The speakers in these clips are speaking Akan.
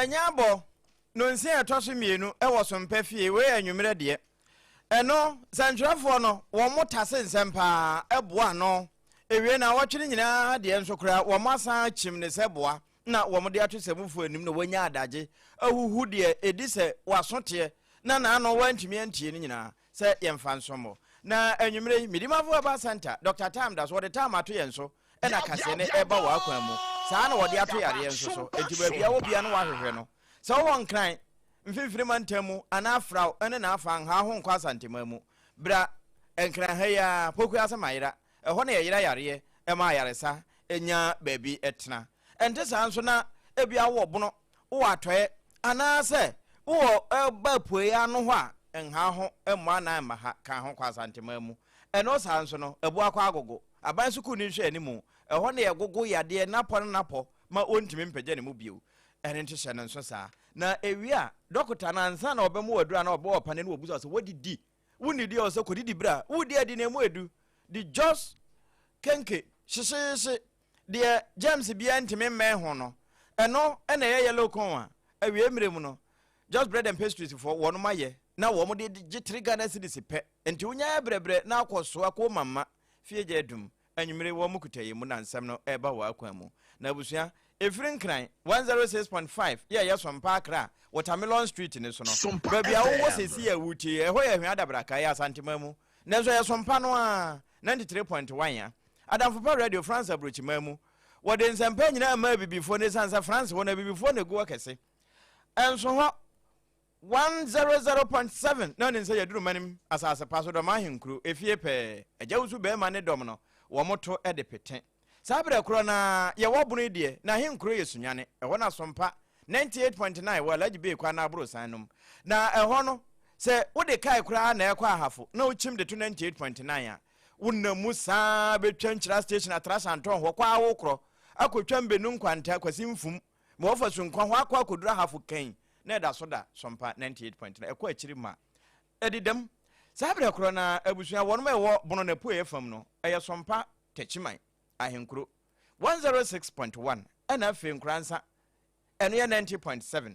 Enyabo no nsi etoso mienu e wo Sompa fie we anwumere de eno santrafo no wo motase nsempa eboa no ewie na wotwere nyina de enso kura wo masa chim ne seboa na wo mode atosemufu anim no wanya adage ahuhu de edise wasote na no wantumi antie ni nyina se yemfa nsomo na anwumere midimafo aba center Dr. Tam das wo de tam ato yenso ena kase ne eba wa akwan mu saa na wo de ato yare yenso so enti bia wo bia no wahwehwe no so won kran mfimfiri mantamu anafraw ene na afa ha ho nkwa santemamu bra enkran ha ya poku asamayira eho na yira yare e ma yaresa enya baby etna ente saa nso na ebia wo bono wo atoye anase wo ba pue anu ho a enha ho emma na ma ha kan ho kwa santemamu eno saa nso no ebu akwa agogo aban suku ni hwe animu eho na yegogo yade napo ma ontimi mpagye ne mu bio ene nte hye ne nso saa na ewia dokota na ansa na obemu wadura na obo opane na obuza so wodidi wunidi o so kodidi bra wudi adi na emu edu di just kenke shishisi de James bia ntime mmen ho no eno ena ye yellow con a awie mremu no just bread and pastries for wono maye na wo mo de gitre Ghana cedis pe enti unya brebre na akoso akọ mamma fie je dum anwumere wo mu kutaye mu na nsam no eba wa akwan mu na abusua Efrin Kran 106.5 yeah Sompa Akra Watermelon Street ni so no baby a wo sesi ya wuti ho ya hwe adabraka ya Santemamu na so ya Sompa no a 93.1 ya Adamfopa Radio France Abrochimamu wo de nsampa nyina ma bibifo ne sansa France wo na bibifo ne go akese enso ho 100.7 no ne se ya duru manim asase paso do ma henkuru efie pe agawusu be ma ne dom no wo moto edepeten Sabre krona ye wobunu die na henkuro yesunyane eho na Sompa 98.9 wala gibe kwa na abro sanum na eho no se wode kai kura na ekwa ahafo na uchim de 98.9 a wonnamu saa betwankyira station atrasa anton ho kwa awokro akotwa mbenu nkwanta kwasi mfum ma ofa sunkwa ho akwa akodura ahafo kan na da so da Sompa 98.9 ekwa akiri ma edidam sabre krona abusua wono me wo bono na po efam no eye Sompa techiman ahenkuro 106.1 ana afi nkransa eno ye 90.7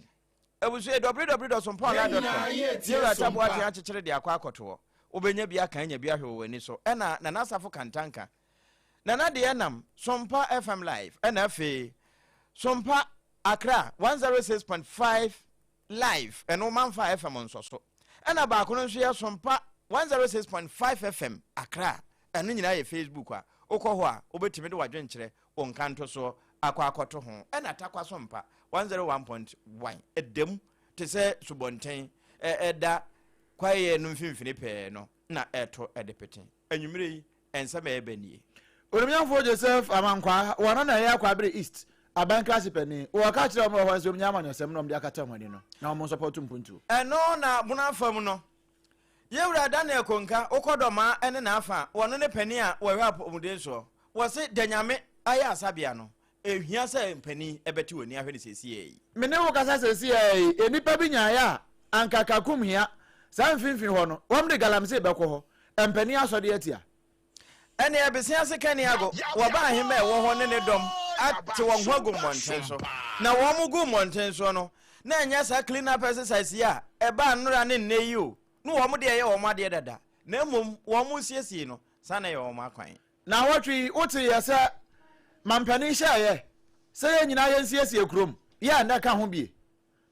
ebusu www.sompa.com zero tabo ati achechere de akwa akoto obenya bia kan nya bia hwe wani so ena na nasafo kantanka na de enam Sompa FM live ana afi Sompa Accra 106.5 live eno manfa FM nso so ena ba kono nso ye Sompa 106.5 FM Accra eno nyina ye Facebook a okoho a obetimi de wadwenkyere onkanto so akwa akoto ho ena takwa Sompa 101.1 edem te se subonten eda kwaye no mfimfini pe no na eto edepeten anwumire yi ensama ebanie Onimyamfo Joseph Amankwa wana na ya kwa Abre East aban class pani wo ka kire mo ho so nyamanyosem no mde akata mwani no na mo support mpuntu eno na buna fam no yewura Daniel Konka okodoma ene na afa wono ne pani a wo hwa omude so wo se danyame aya asabia no ehia se mpani ebeti woni ahwe ne sesi yi mene wo kasa sesi yi enipa bi nyaaya ankaka kumhia san finfin ho no womde galamse beko ho empani asode atia ene ebesia se kani ago wo ba ahema e wo ho ne ne dom ate wo ho agu monten so na wo mu gu monten so no na enya sa clean up exercise ya e ba nura ne nne yi o no wo mu de ye wo ma de dada na mum wo mu siesie no sana ye wo ma kwan na wotwi wote yesa mampani hyaye se ye nyina ye nsiesie krom ya na ka ho bie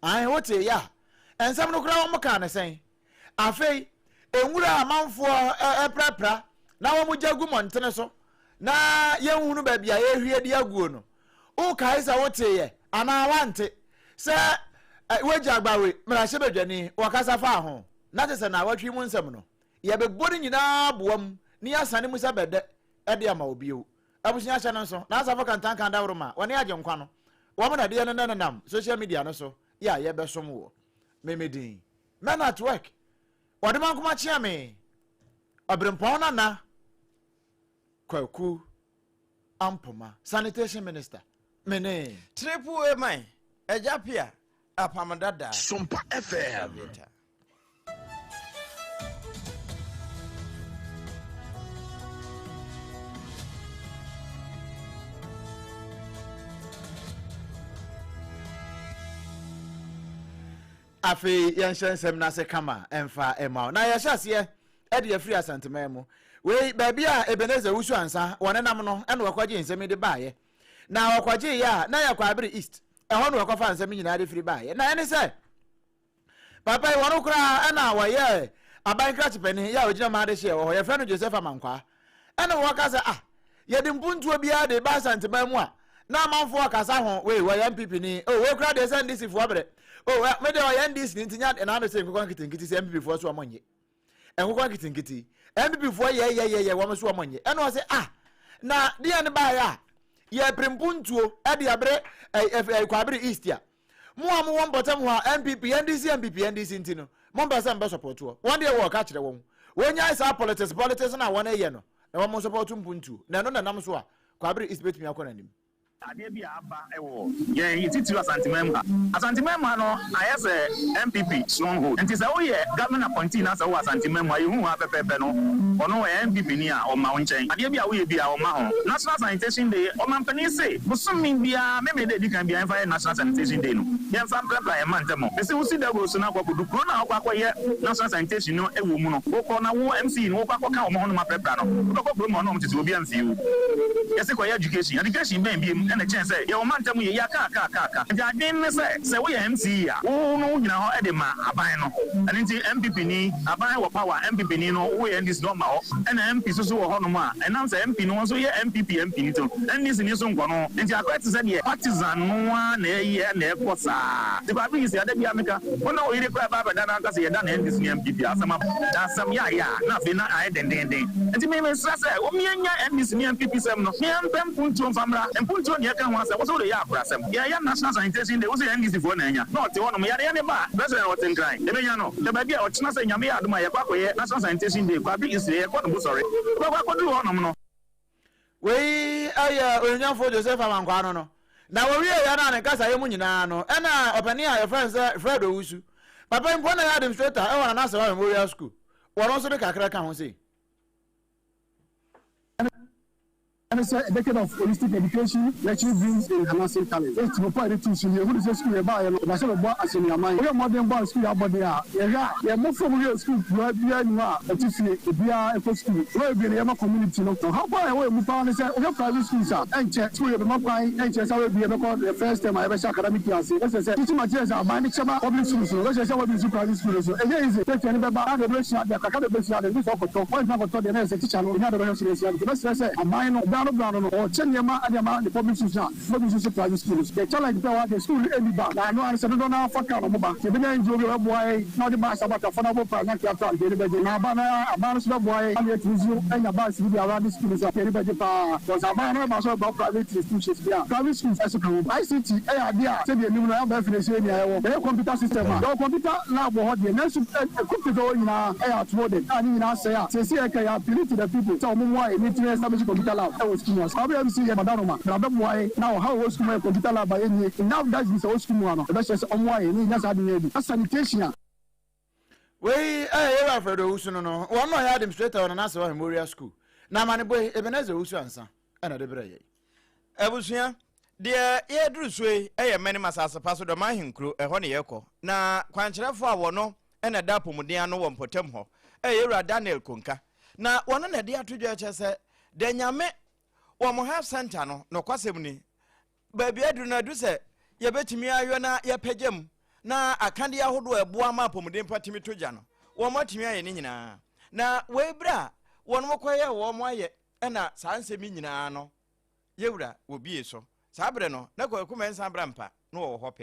an wote ya ensam no kura wo mo ka ne sen afei enwura amanfo eprapra na wo mo jagu montene so na ye hunu ba bia ye hwie di aguo no o kai sa wote ye ana wante se weja agbawe mra hye badwani wakasa fa ho na te se na watwi mu nsam no ye be bodi nyina boam ni asane mu sa bede ede ama obio abusunya hye no so na asafa kantan kan dawro ma woni agye nkwa no wo mo na de nanam social media no so ya ye be som wo memedin men at work wode man kuma chia me abrempon na kwaku ampoma sanitation minister mene triple A man ejapia apamadada Sompa FM afi yɛnhyɛnsɛm na se kama ɛmfa ɛma na yɛhyɛseɛ ɛde afiri asantema mu wei baabi a Ebenezer wusu ansa wɔne nam no ɛna wɔkɔgye nsɛm de baayɛ na wɔkɔgye yɛ a na yɛkɔ abere east ɛhɔ no wɔkɔfa nsɛm nyinaa de firi baayɛ na ɛne sɛ papa yi wɔno koraa ɛna wɔyɛ aban krakye pani yɛ a ogyina ma de hyɛ wɔ hɔ yɛfrɛ no Joseph Amankwa ɛna wɔka sɛ yɛde mpuntuo biara de ba asantema mu a na amanfo akasa ho wei wɔyɛ MPP ni wei koraa de sɛ NDC foɔ brɛ mede wɔyɛ NDC ni ntinya na ano sɛ nkokɔ nkitinkiti sɛ MPP foɔ so ɔmɔnye nkokɔ nkitinkiti MPP foɔ yɛ wɔn so ɔmɔnye ɛna wɔ sɛ na deɛ ne baayɛ a yɛ primpuntuo ɛde abrɛ kwabere east a mo a mo wɔn bɔtɛm ho a MPP NDC nti no mo mbɛ sɛ mbɛ support wɔ wɔn deɛ wɔ ka kyerɛ wɔn wɔnya saa politics na wɔn ɛyɛ no na wɔn support mpuntuo na ɛno na nam so a kwabere east betumi akɔ n'anim adeɛ bi aba ɛwɔ yɛn titiri asantemɛm no ayɛ sɛ MPP stronghold nti sɛ woyɛ government appointee na sɛ wɔ asantemɛm a yɛhu ha pɛpɛpɛ no ɔno wɔyɛ MPP ni a ɔma wo nkyɛn adeɛ bi a woyɛ bi a ɔma ho national sanitation day ɔmampanin se bosome biara meme de di kan biara ɛmfa yɛ national sanitation day no yɛmfa mprɛpra yɛma ntɛm ɛsɛ wosi da go so na akɔkɔdu kuro na akɔyɛ national sanitation no ɛwɔ mu no wokɔ na wo MC no wokɔ akɔka ɔma ho no maprɛpra no wobɛkɔ kuro ma ɔno ɔm tete obi amfie wo yɛsɛ kɔyɛ education bɛn biem ɛna kyɛn sɛ yɛwɔ mantam yɛ yaka nti adwen ne sɛ woyɛ MC a wo no nyina hɔ ɛde ma aban no ɛno nti MPP ni aban wɔ power MPP ni no woyɛ NDC no ma hɔ ɛna MP so wɔ hɔ no mu a ɛnam sɛ MP no nso yɛ MPP ni to NDC ni so nkɔ no nti akɔɛ te sɛ deɛ partisan no a na ɛyɛ na ɛkɔ saa nti baabi yi sɛ ada bi ameka wɔna ɔyere kora ba bɛda na nkasa yɛda na NDC ni MPP asɛm yɛayɛ a na afei na ayɛ dendenden nti memesra sɛ wɔmiɛnya NDC ni MPP sɛm no meɛmpɛ mpuntuo mfamra mpuntuo ne ɛka ho asɛ wɔsɛ wode yɛ akorasɛm yɛyɛ national sanitation de wo sɛ NDC foɔ na anya na ɔte hɔ nom yɛde ne ba president ɔte nkran ɛbɛnya no da baabi a ɔkyena sɛ nyame yɛ adom a yɛkɔ akɔyɛ national sanitation de kwabi isire yɛkɔ no bo sɔre wobɛkɔ akɔduru hɔ nom no wei ayɛ onyamfo Joseph Amankwa no na wɔwie yɛ na ne kasa yɛ mu nyinaa no ɛna ɔpani a yɛfrɛ sɛ Fred Owusu papa mpo na yɛ administrator ɛwɔ na Sarfo Memorial School wɔno nso de kakra ka ho sei And it's a decade of holistic education, actually brings in enhancing talent. It's the point to see who is school about a national board as in your mind. We are modern board school about there. Yeah, more from real school, where we are, we are a school, where we are a community. How far away we found is that we have private schools and check school, the mobile, and check how we have the first time I ever saw academic years. Let's say, teaching materials are buying public schools. Let's say, what is private schools. And here is it. Take any member, the blessing, the academic, and this offer. Point number 2, the next teacher, another relationship. Let's say, a minor. Or Chenyama and the public schools, private schools. The challenge power the school any back. I know I said don't know for Kanaba. The beginning enjoy your boy, not the mass about a phone for not your child. Nabana, a man's boy, and yet you and a bus will be around the schools of everybody. Because a man about private institutions. Private schools as a group. ICT, idea, say the new definition, their computer system. Your computer lab what the next computer in air toward it. And in our say, I can appeal to the people. Tell me why need to establish computer lab. How we see Madonna, why now how was my computer lab by any now that is also one. That's just on why that's sanitation. We are for the Usuno. One more administrator on an Sarfo Memorial School. Now, my boy Ebenezer Usuansa, and a debray. Ebusia, dear Edrusway, many masas pass the Mahim crew, a honey echo. Na Quanchera for no, and a dapo Mudiano one potemho, era Daniel Kunka. Now, one and a dear to judge said, then ya met. One have Santano, no quasimni. Baby, I do not do say, ye bet me I na ye pejem. Na a candy out do a boama pomodin patimi to jano. One more to me in Nina. Na we bra, one more quiet, one more yet, and a sanse minina no. Yura will be so. Sabreno, no commence and brampa, no hope.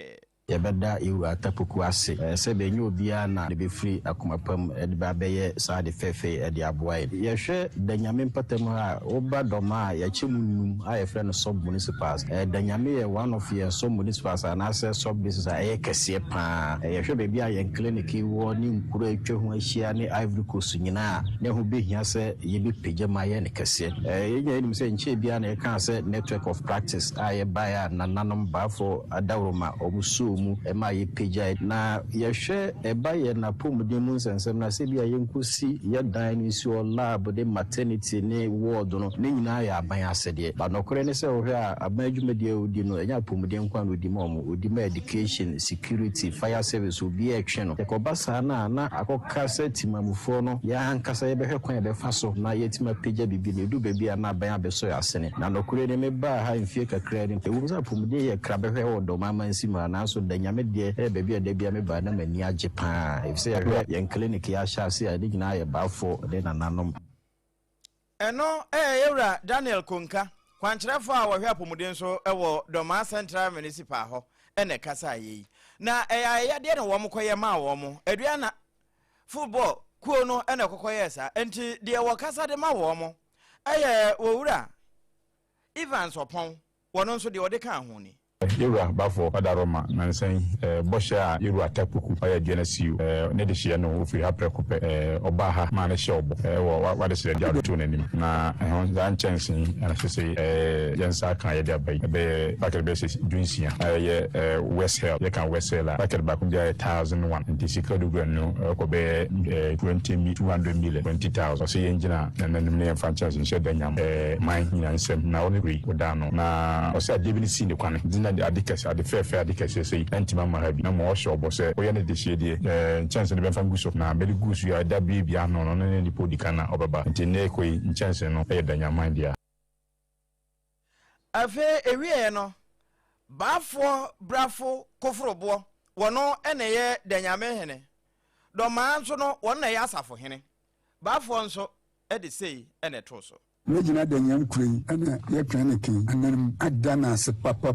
Yabada you are tapuku ase sebe nyo bia na de be free akomapam e de ba beye sa de fefe e de aboa ye hwe da nyame mpatam ha oba doma ya chemunum a friend sub municipals da nyame ye one of your sub municipals and as sub business a kese pa ye hwe be bia ye clinic wo ni nkuro atwa ho ahia ne Ivory Coast nyina ne ho be hia se ye be pejama ye ne kese ye nya nim se nche bia na ye kan se network of practice a ye baya na nanom ba for adawroma omusu mu ema ye pagya na yɛhwɛ ɛba yɛ na pomuden mu nsɛnsɛm na sɛ bia yɛnkosi yɛ dan no si lab de maternity ne ward no ne nyinaa yɛ aban asɛdeɛ ba nɔkorɛ ne sɛ wohwɛ a aban adwumadeɛ a wodi no ɛnyɛ pomuden nkwa no odi ma ɔmo odi ma education security fire service obi ɛtwe no yɛkɔba saa na akɔka sɛ timamufoɔ no yɛankasa yɛbɛhwɛ kwan yɛbɛfa so na yɛtima pagya bibi no ɛdu baabi a na aban abɛsɔ yɛ asene na nɔkorɛ ne mebaa ha mfie kakra ne ɛwom sɛ pomuden yɛ kra bɛhwɛ wɔ dɔma amansi mu nanso da nyame deɛ baabi a da bia mebaa na m'ani agye paa ɛfisɛ yɛhwɛ yɛn clinic yɛahyɛ ase a ne nyinaa yɛ baafo de nananom ɛno yɛwura Daniel Konka kwankyerɛfo a wɔhwɛ apomuden so wɔ dɔma central municipal hɔ ɛna kasa yi na ɛyɛdeɛ na wɔn kɔyɛ ma wɔn aduana football kuo no ɛna kɔkɔyɛ sa enti deɛ wɔkasa de ma wɔn ɛyɛ wɔwura Evans Opon wɔn nso deɛ wɔde ka ho ni Yura bafo padaroma nansen bɔhyɛ a yura tapuku ɔyɛ aduane siu ne de hyɛ no ofiri ha prɛkopɛ ɔba ha ma ne hyɛ ɔbɔ wɔ wade hyɛ de adoto n'anim na ɛho za nkyɛnsen ɛna hyɛ sɛ yɛnsa kan yɛde abai ɛbɛyɛ packet bɛyɛ dunsia ɛyɛ West Hill yɛka West Hill a packet baako bi ayɛ 1,001 nti sika dogun no ɛkɔ bɛyɛ 200 million 20,000 ɔsɛ yɛngyina nanim ne yɛmfa nkyɛnsen hyɛ da nyam man nyina nsɛm na ɔne ri ɔda no na ɔsɛ adeɛ bi ne si ne kwane adikɛse ade fɛfɛ adikɛse sei antima ma ha bi na mo ɔhyɛ ɔbɔ sɛ ɔyɛ ne de hyɛ deɛ nkyɛnse ne bɛmfa gu so na bɛde gu so ya da bi ano no ne nipo di kana ɔbɛba nti ne kɔi nkyɛnse no ɛyɛ danyaman dia afe ewie no baafo brafo koforoboɔ wɔno ɛna yɛ danyame hene dɔmaa nso no wɔn na yɛ asafo hene baafo nso ɛde sei ɛna ɛto so Megina danyam kuri ana yɛtwa ne kin anam adana se papa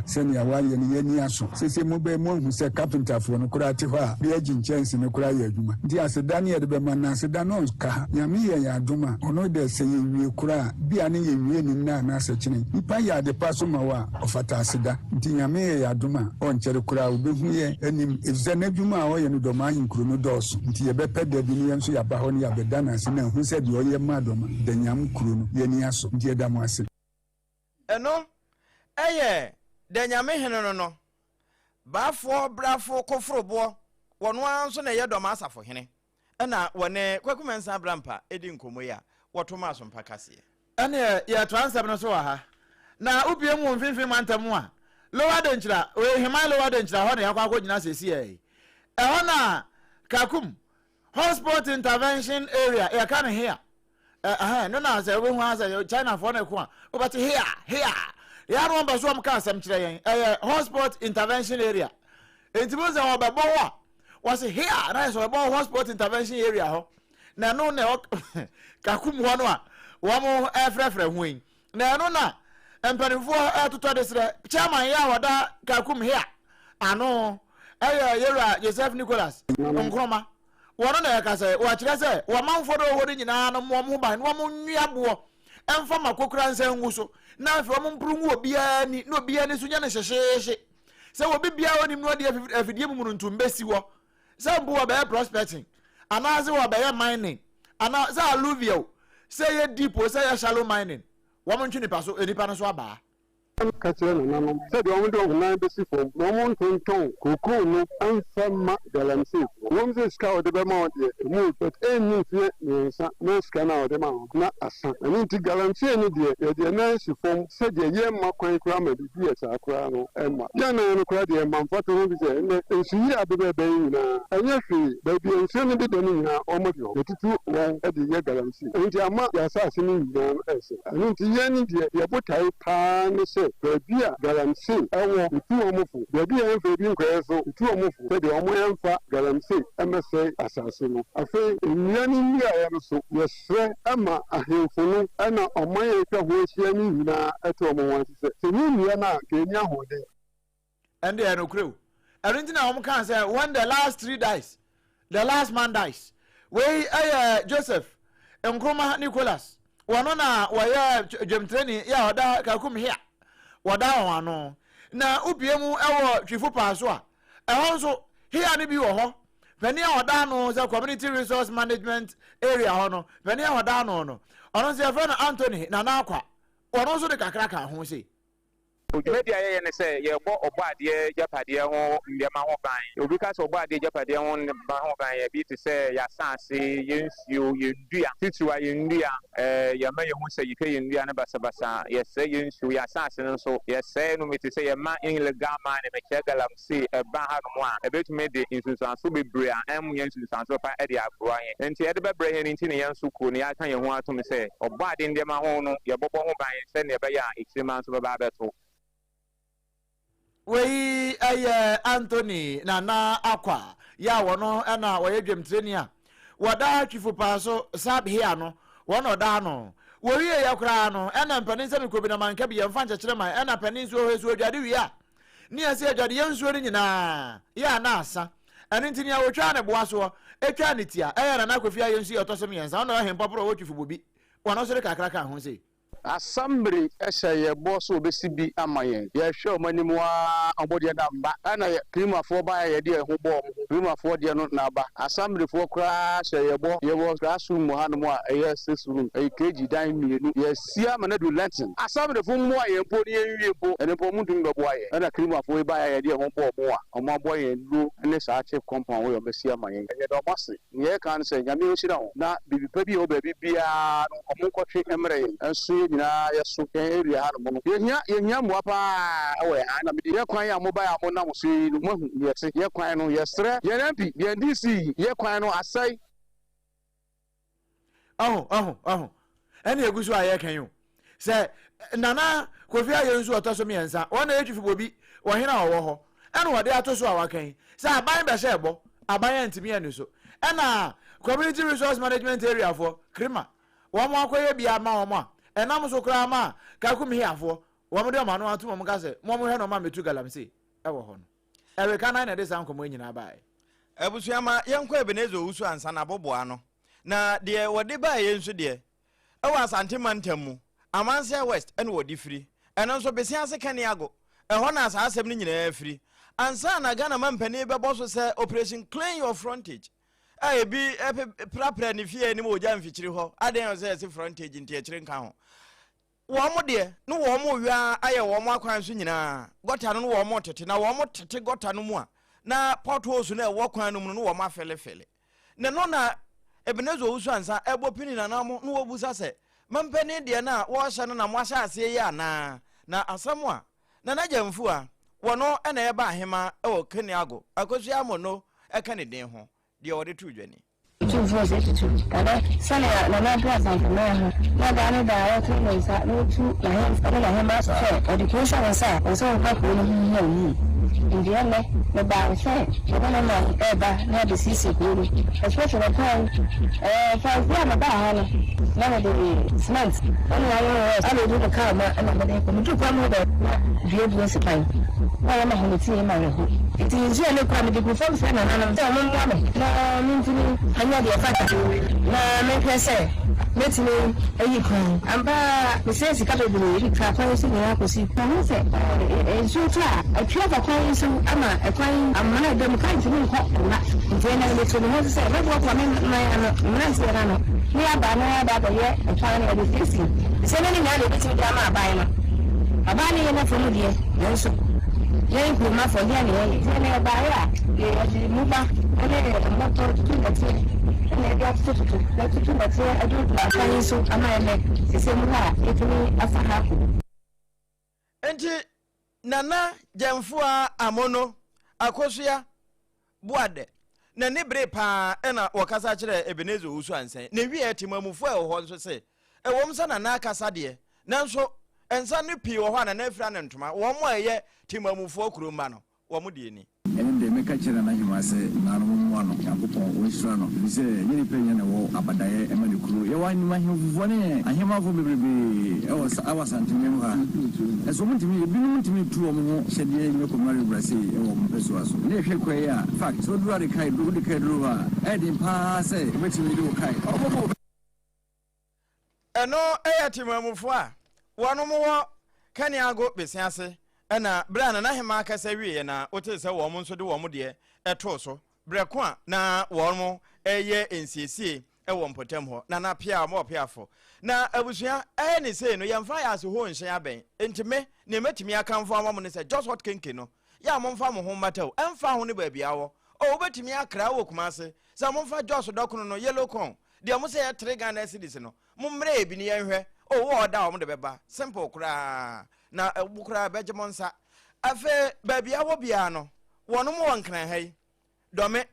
sɛnea wayɛ no yɛni aso sɛsɛ mu bɛ mu ahu sɛ carpenterfoɔ no koraa te hɔ a bi agye nkyɛnse no koraa yɛ adwuma nti aseda ne yɛde bɛma na aseda no ka nyame yɛ yɛ adom a ɔno de sɛ yɛwie koraa bia ne yɛwie ne nna anaasɛ kyene nipa yɛ ade pa so ma wɔ a ɔfata aseda nti nyame yɛ yɛ adom a ɔnkyɛre koraa wobɛhu yɛ anim ɛfisɛ n'adwuma a ɔyɛ no dɔma ahenkuro no dɔɔso nti yɛbɛpɛ da bi ne yɛn nso yɛaba hɔ ne yɛabɛda no ase na ahu sɛ deɛ ɔyɛ ma dɔma danyam kuro no yɛni aso nti ɛda mo ase ɛno ɛyɛ danyame hene no baafo brafo koforoboɔ wɔno nso na yɛ dɔma asafo hene ɛna wɔne kwakumansa brampa edi nkomo yi a wɔto ma asompa kaseɛ ɛne yɛ transfer no so wɔ ha na ubie mu mfimfini mantam a lower denkyira hima lower denkyira hɔ na yakɔ akɔ gyina sesi ɛhɔ na kakum hospital intervention area yɛka ne here no na say we hu say China for na ko a but here ya no ba so am ka asem kire yen hospital intervention area entibo say obebo ho was here na so obebo hospital intervention area ho na no na kakum ho no a wo mo efrefre hu yin na no na empanifo atoto de sre chairman ya wada kakum here ano yera Joseph Nicholas Nkroma wɔno na yɛka sɛ wɔakyerɛ sɛ wɔmanfo do wɔde nyinaa no mo ba no mo nnuaboɔ ɛmfa makokora nsa ngu so na afei wɔn mpuru ngu obiara ni na obiara ni so nya ne hyehyehye sɛ obi biara onim no de afidie mu no ntum besi wɔ sɛ mpo wɔ bɛyɛ prospecting anaasɛ wɔ bɛyɛ mining ana sɛ alluvial sɛ yɛ deep sɛ yɛ shallow mining wɔn ntwe nipa no so abaa Katsina Nanam said the only of 9 before no one can tone, Coco, no, and some galamsey. One the scout the Bemont, move, but any fear, no scanner of the mount, not a son. I need to galamsey any dear, the nice form said the year Marquin Crammer, the years are crown, and Yana and Crady and Manfato, and see at the baby, and yes, baby, and send the Denina, almost the 2 1 at the year galamsey. And the Ama, the assassin, and into Yanni, the Abutai Pan, baby galamsey ɛwɔ itu ɔmofo baby ɛmfa bi nkɔɛ so itu ɔmofo sɛ deɛ ɔmo ɛmfa galamsey ɛmɛsɛ asase no afei nnua no nnuaeɛ no so yɛsrɛ ama ahemfo no ɛna ɔman yɛ atwa ho ahyia no nyinaa ɛte ɔmo ho ase sɛ ne nnua no a kɛnya ahoɔden ɛnde ɛno kurɛw ɛno nti na ɔmo kan sɛ when the last 3 dies the last man dies wei ɛyɛ Joseph Nkroma Nicholas wɔno na wɔyɛ dwemtreni yɛ ɔda kakum here wada wano na ubie mu ewo twifo pa so a ehon so here ne bi wo ho pani a wada no say community resource management area ho no pani a wada no ono se friend Anthony na akwa ono so de kakra ka ho sei media ye ne say ye bo obade japade ho ndema ho ban obi ka say obade japade ho ndema ho ban ye bi te say ya sanse yensuo yendua tituwa yendua ya ma ye ho say yike yendua ne basa ye say yensuo ya sanse no so ye say no me te say ye ma illegal man ne me chegalam say e ba ha no a e betumi de insusanso bebre a em yensusanso pa e de agro yen enti e de bebre yen enti ne yensu ko ne ya kan ye ho ato me say obade ndema ho no ye bobo ho ban say ne be ya ikirima so ba beto we Anthony na akwa ya wono na woye dwemtreni a wada twifu pa so sab here no wono da no wo wie ya kra no na mpanin se mikobi na manka bi yemfa nkyekere man na panin so hesu odwade wi a ni ase adwade yensuo ni nyina ya na asa eni ntini ya wotwa ne boa so etwa ne tia na kofi a yensu otosom yensa wono hempa pro wo twifu bobi wono so kakra ka ho sei assembly ye boss obesi bi amayen ye hwe omanimu a obode da mba ana klima fo ba ye de ho bo klima fo de no na ba assembly fo kra ye bo classroom mo hanu mo a ye 6 room e keji dan mienu ye sia manadu lentin assembly fo mo a ye mpo ni ye po ene po mu dum do bo ye ana klima fo ba ye de ho bo mo a omo bo ye lu ne sa chief compound wo yo besi amayen ye do mase ye kan se nyame o shira ho na bibi pa bi o ba bibia no omo kwotwe emre enso na yeso area ha no yehia mo pa we ana me ye kwan ya mo ba ya mo na mo so mo hu ye kwan no ye sre ye MP ye DC ye kwan no asai ene egusu aye kan yo se nana kofi aye nsu otoso mi ensa wona etwifi bobi wo hena wo ho ene wode atoso awakan se aban be se ebo aban ntimi ene so ena community resource management area for krima wo mo akoye bia ma wo mo enam so kra ma ka kum hiafo wo mo de ma no ato mo ka se mo he no ma metu galamse e wo ho no ewe kana na de san komo nyina bae abusuama yenkwa ebenezo usu ansa na boboa no na de wode bae yensu de e wa asante mantamu amanse west ene wodi firi eno so besia se kan yago e ho na asa asem ni nyina firi ansa na Ghana mampani be boso se operation clean your frontage bi prapra ni fie ni mo ja mfikyiri ho aden se frontage nti ekire nka ho wo mo de no wo mo wia aye wo mo akwan so nyina gota no wo mo tete na wo mo tete gota no mu a na potholes na wo kwan no mu no wo ma felefele ne no na ebenezo usu ansa ebo pini na na mo no wo busa se mampani de na wo hye no na mo hye ase ya na asamo a na najamfu a wo no na eba ahema o kaniago akosu amo no eka ne den ho de ode tu dwani tu force tu kada sana na plaza for na da da tu no sa no tu na he ma so education sa so ka ko ni India me ba se ko na ba na de sisi ko especially the time for ya ba ha na de cement I do the car ma na de ko tu kwa mo da die bu se pan na ma ho ti ma re ho it is really come the perform say na da mo na min tini anya de fa na me pese metini eyi kan amba me se sika be bi ka kwa so ni akosi na se so tra atwa fa kwa so ama ekwan amana dem kan tini ko na ntina me to no se me bo kwa me na se ra no ni aba na da ba ye ekwan na de fisi se ni na le bi ti da ma abai no abani ye na fo mu die yenso ye ku ma fo dia ni ye ne ba ya ye mu ba ne mo to tu ba ti ne dia tu ba ti adu ba kan so ama ne se mu ha etuni afaha enti nana jamfu a amono akosua buade na ne bre pa na wakasa kire ebenezo usu ansen na wi etimamufu a ho nso se ewom sa na akasa de nanso ensa ne pi wo ho na afira ne ntoma wo mo eye timamufu okuroma no wo mo de ni ende meka kire na himase na no mo ano yakopon wo isra no bi se yini penya ne wo abadaye ema ne kuro ye wani mahimfufo ne ahemafo bebrebe e wo awasantemem ha eso muntimi bi no muntimi tu o mo hyede nye komari brase e wo mpeso aso ne hwe kwaye a fact so dura de kai do de kai do ha e din pa se betimi de kai eno eyatimamufu a wono mo kani ago besiase ena brana na hema akasa wie na otese wo mo nso de wo mo de eto so breko a na wo mo eye nsiesie ɛwɔ mpɔtam hɔ na pia mo piafo na abusua ne sei no yɛmfa yɛ ase ho nhyɛ abɛn enti me ne metimi akamfo ama mo ne sɛ just what kenke no ya momfa mo ho mataw ɛmfa ho ne baabi awɔ o wobɛtumi akra wɔ kuma ase sɛ momfa just dokono no yellow corn deɛ mo sɛ yɛ 3 Ghana cedis no mommrɛ ebi ne yɛnhwɛ o wo ɔda wo de bɛba simple koraa na wo koraa bɛgye mo nsa afe baabi awɔ bia no wɔno mo wɔ nkran ha yi dɔme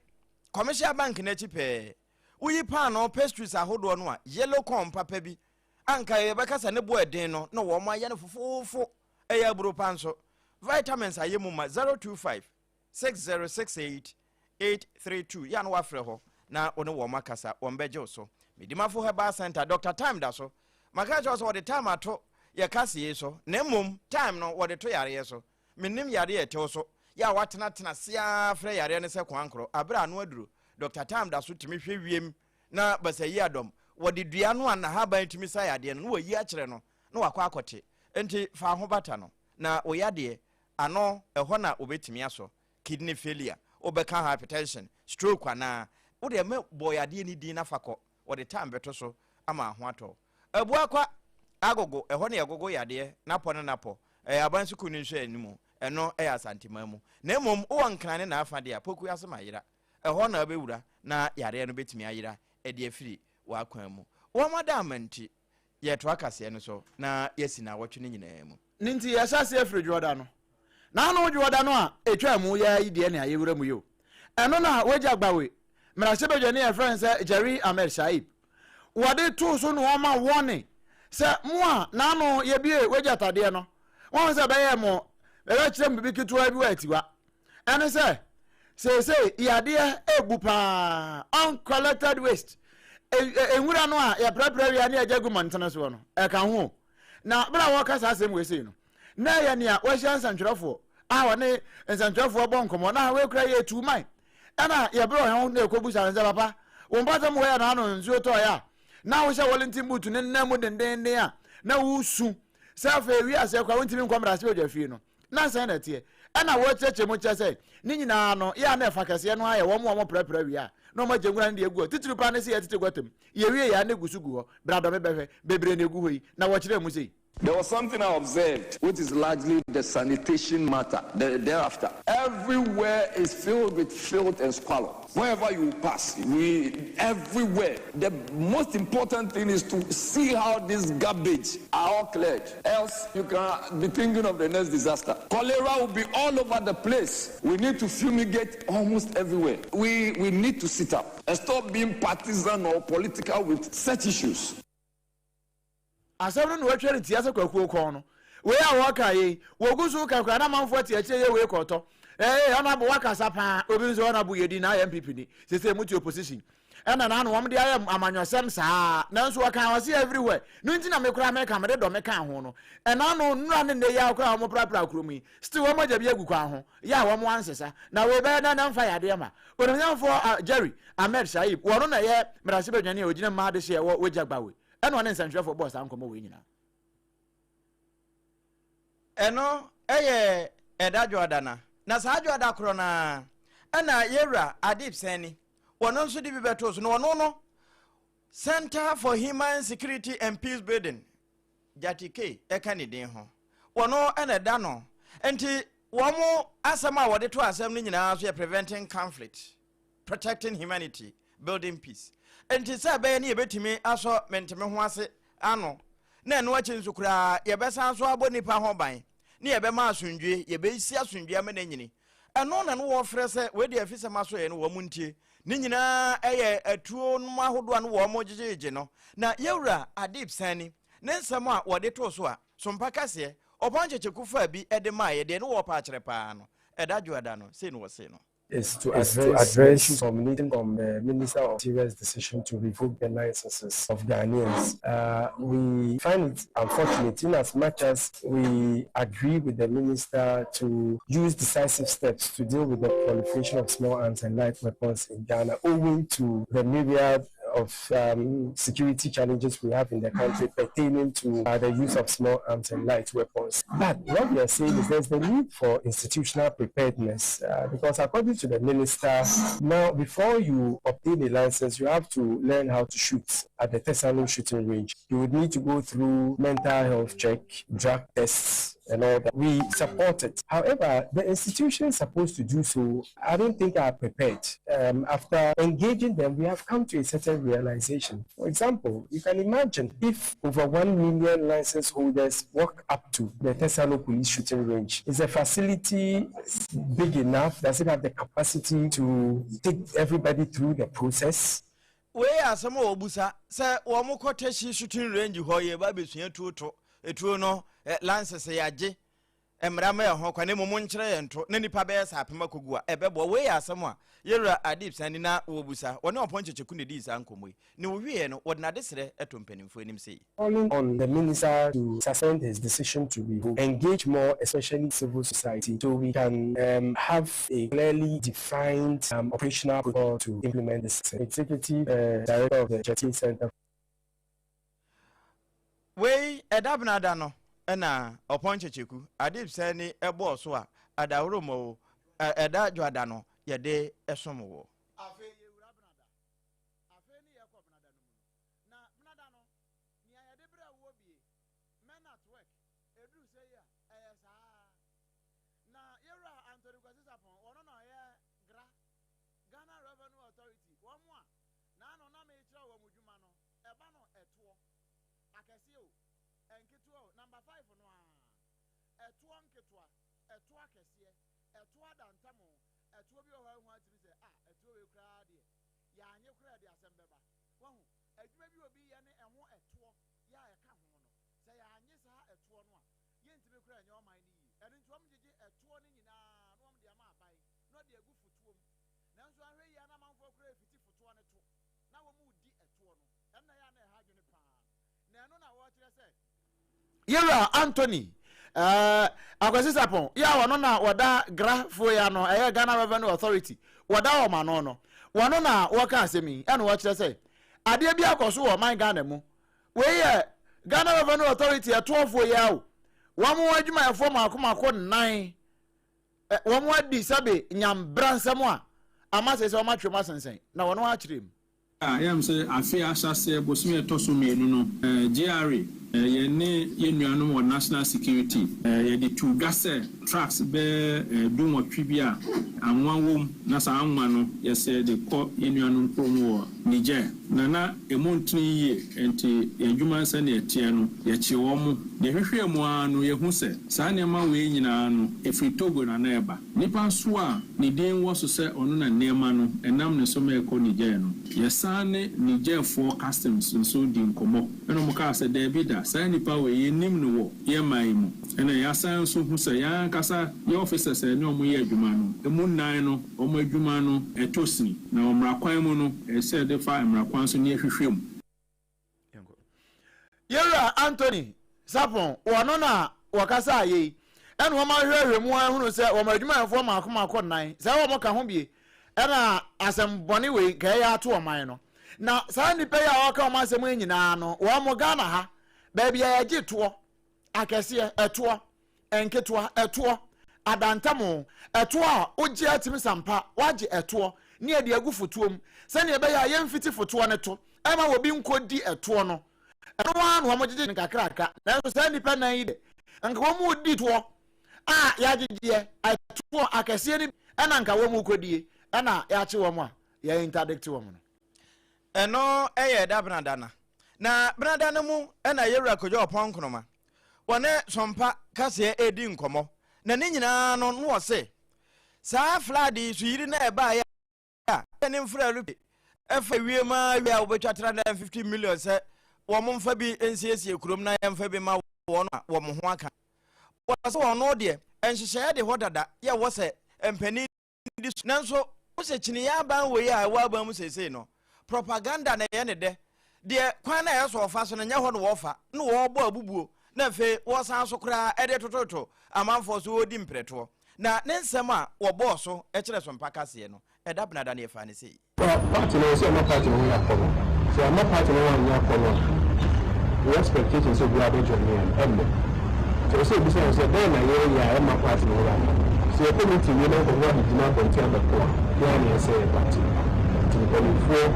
commercial bank na chi pɛ uyi paano pastries ahodoɔ no a yellow corn papa bi anka yɛbɛka sɛ ne bo ɛden no na wɔn ayɛ no fofofo ɛyɛ aburo pa nso vitamins ayɛ mu ma 025 6068 832 ya no wafrɛ hɔ na one wɔn akasa wɔn bɛgye so medimafo herbal center Dr. Time da so maka kyerɛ sɛ wɔde time ato yɛ kaseɛ so na mmom time no wɔde to yareɛ so menim yareɛ ɛtew so ya watena sia frɛ yare ne sɛ kwankro abra no aduro Dr. Time da so timi hwɛ wiem na basayi adom wɔde dua no ana haban timi sa yade no wɔyi akyerɛ no na wakɔ akɔte enti fa ho bata no na oyade ano ɛhɔ na obetimi aso kidney failure obɛka hypertension stroke ana wode me boyade ni din na fakɔ wɔde time beto so ama ho atɔ abua kwa agogo ɛhɔ na yagogo yade na pɔ na pɔ aban su kunu nhwɛ animu ɛno ɛyɛ asantima mu na mmom wo nkrane na afa de a poku asema yira ɛhɔ na abɛwura na yare no betimi ayira ɛde afiri wakwan mu wo madam nti yɛto akase no so na yɛsi na wɔtwe ne nyinaa mu ninti yɛhyɛ afiri dwoda no na no dwoda no a etwa mu yɛ ide ne ayewura mu yo ɛno na wagya gbawe mmerɛhyɛ badwane yɛ friend sɛ Jerry Ahmed Shaib wɔde to so no ɔma wɔne sɛ mo a na no yɛbie wagya tadeɛ no wɔn sɛ bɛyɛ mo bɛbɛ kyerɛ bibi ketewa bi wɔ atiwa ɛne sɛ yadeɛ ebu paa uncollected waste enwura no a yɛprɛprɛ wia ne yɛgya gu mantene so no ɛka ho na bra wɔka saa asɛm wei sei no na yɛ nea wɔhyɛ nsantwerɛfoɔ a wɔne nsantwerɛfoɔ bɔ nkɔmmɔ na wɔkura yɛ tuman ɛna yɛbrɛ ɔhɛn na ɛkɔbu sa sɛ papa wɔn mpɔtam wɔyɛ na ano nsuo tɔɔyɛ a na wohyɛ wɔlentin boot ne nna mu dendenden a na wosu sɛ afei wiase kwa wontimi nkɔmmra sɛ ɔdwa fie no na sɛ na tie ɛna wɔkyerɛkyerɛ mu kyerɛ sɛ ne nyinaa no yɛ na ɛfa kɛseɛ no ayɛ wɔn prɛprɛ wie a na ɔma gyangura no de agu hɔ titiri pa ne sɛ yɛtete gwatam yɛwie yɛ ne gu so gu hɔ bradɔme bɛhwɛ bebree na egu hɔ yi na wɔkyerɛ mu sei. There was something I observed, which is largely the sanitation matter. Thereafter, everywhere is filled with filth and squalor. Wherever you pass, everywhere. The most important thing is to see how this garbage are all cleared. Else, you can be thinking of the next disaster. Cholera will be all over the place. We need to fumigate almost everywhere. We need to sit up and stop being partisan or political with such issues. Asɛm no wɔtwɛ ne tia sɛ kwakuo kɔn no wei a wɔka yi wɔgu so kakra na manfoɔ te akyire yɛ wei kɔtɔ ɔna bo wakasa paa obi nso ɔna bo yɛdi na ayɛ MPP ni sɛsɛ mu te opposition ɛna na no wɔm de ayɛ amanyɔsɛm saa nanso wɔka wɔse everywhere no nti na mekora meka mede dɔ meka ho no ɛna no nnura ne ne yɛ akora wɔn prapra kurom yi still wɔn agya bi agu kwan ho yɛ a wɔn ansesa na wei bɛyɛ na mfa yadeɛ ma onimnyamfoɔ Jerry Ahmed Shaib wɔno na yɛ mmerɛhyɛ badwane a ogyina mmaa de hyɛ wɔ wagya gbawe ɛno ne nsantwerɛfoɔ bɔɔ saa nkɔmmɔ wei nyinaa ɛno ɛyɛ ɛda dwoada na saa dwoada korɔ na ɛna yɛwura Adib Sani wɔno nso de bi bɛtoo so na wɔno no Center for Human Security and Peace Building Jatike ɛka ne din ho wɔno ɛna da no enti wɔn asɛm a wɔde to asɛm no nyinaa so yɛ preventing conflict, protecting humanity, building peace. Enti sɛ bɛyɛ ne yɛbɛtumi asɔ menteme ho ase ano na ɛno akyi nso koraa yɛbɛsan so abɔ nipa ho ban ne yɛbɛma asomdwe yɛbɛsi asomdwe ama n'anyini ɛno na no wɔfrɛ sɛ wɔde afisɛm aso yɛ no wɔ mu ntie ne nyinaa ɛyɛ atuo no ahodoɔ no wɔ mo gyegyegye no na yɛwura Adib Sani ne nsɛm a wɔde to so a sompa kaseɛ ɔpɔn kyekyeku fa bi ɛde ma yɛde no wɔpa akyerɛ paa no ɛda dwoada no sei no wɔ sei no is to address issues emanating from the Minister of Interior's decision to revoke the licenses of Ghanaians. We find it unfortunate in as much as we agree with the Minister to use decisive steps to deal with the proliferation of small arms and light weapons in Ghana, owing to the myriad of security challenges we have in the country pertaining to the use of small arms and light weapons. But what we are saying is there's the need for institutional preparedness because according to the minister, now before you obtain a license, you have to learn how to shoot at the Tessalon shooting range. You would need to go through mental health check, drug tests, and all that. We support it. However, the institutions supposed to do so, I don't think are prepared. After engaging them, we have come to a certain realization. For example, you can imagine if over 1 million license holders walk up to the Tesalo police shooting range, is the facility big enough? Does it have the capacity to take everybody through the process? We are some obusa, sir, or more cottage shooting range, hoye, baby, etu no lances yaje emrama ho kwane mo monchire yento nani pa be sa apema kogua ebebo we ya asemo yera adip sani na obusa woni oponcheche kuni di sa nkomoi ni wowie no wodna desere etompanimfo enim sei calling on the minister to suspend his decision to engage more, especially civil society, so we can have a clearly defined operational protocol to implement this. Executive Director of the Jetty Center. We edabnada no na oponchecheku adip sani ebo so a adawro mo eda dwada no ye de esomo afi yewura bnada afi ni yakọ bnada no na bnada no nia ye de bra wo bie men at work edu say ya sa na yewura Anthony Kwasisapon wono na ye gra Ghana Revenue Authority wo mo a na no na me kira wo mudwuma no eba no eto akese o enketwa number 5 no a eto nketwa eto akese eto adantamo eto bi o ha hu atiri se eto we kra de ya anye kra de asembeba wahu adwuma bi obi ye ne eho eto ya eka ho no se ya anye sa eto no a ye ntime kra anye o man ni yi enu ntom jeje eto ni nyina no am de ama abai no de agu futuom nanso ahwe ya na manfo kra fiti futuo ne to na wo mu di eto no enna ya na ha dwene pa na eno na wo kire se Yera Anthony Akwasisapon ya wono na wada grafo ya no Ghana Revenue Authority wada o ma no wono na woka asemi ene wo kire se ade bi akoso wo man Ghana mu we ye Ghana Revenue Authority etofo ya o wo mo adwuma efo makoma nan wo mo adi sabe nyambra nsem a amase se wo ma twema sensen na wono a kire mu I am say afi asase bosimi etoso mienu no GRA ye ne ye nuanu national security ye di tu gase tracks be do motwi bia anwan wom na sa anwan no ye say de ko ye nuanu promo Niger na emontini ye enti adwuma se na etie no ye chi wo mu de hwehwe mu anu ye hu se sa ne ma we nyina no efri Togo na eba nipa so a ne den wo so se onu na nema no enam ne so me ko Niger no yes Niger for customs so di nkomo eno mo ka se de bi da sa nipa we ye nim no wo ye mai mu ena ya san so hu se ya kasa ye officers ne omo ye adwuma no emu nan no omo adwuma no etosi na omra kwan mu no e se de fa omra kwan so ne hwehwem Yera Anthony Sapon wono na wakasa ye eno wo ma hwehwe mu ahunu se wo ma adwuma fo makoma nan se wo mo ka ho bie ena asemboni we ka ya ato oman no na saa nipa ya waka oman asem nyina no wo mo Ghana ha ba bia ya gito akese eto enketo eto adantamo eto a ogie atimi sampa waje eto ne ade agu futuom se ne be ya yemfiti futuo ne to ema wo bi nkodi eto no eno anu wo mo gege nkakraka na saa nipa nan yi de nka wo mo di to ya gege eto akese ni ena nka wo mo kodie ana ya chi wo mo a ya interdict wo mo no eno eye da brandana na brandana mu ena yewura kojo oponkonoma wone sompa kase edi nkomo na ne nyina no no wose saa fladi su yiri na eba ya ene mfura rupi efa wiema wi a obetwa 350 million se wo mo mfa bi ensiesie kurom na ya mfa bi ma wo no wo mo ho aka wo se wo no de enhyehyɛ de hodada ya wo se empani nanso wo se chini ya ban wo ya wa ban mu sesei no propaganda na ye ne de kwan na ye so ofa so na nya ho no wo fa no wo bo abubuo na fe wo san so kra ede tototo amanfo so odi mpreto na ne nsem a wo bo so e kire so mpaka se no e da bnada na ye fa ne sei party no so no party no ya problem So I'm not part of one year for the expectations of the other journey and so besides then I am not part of one. So you're coming to me now for what you do not contain the poor. Yeah, I say about it. To the 24,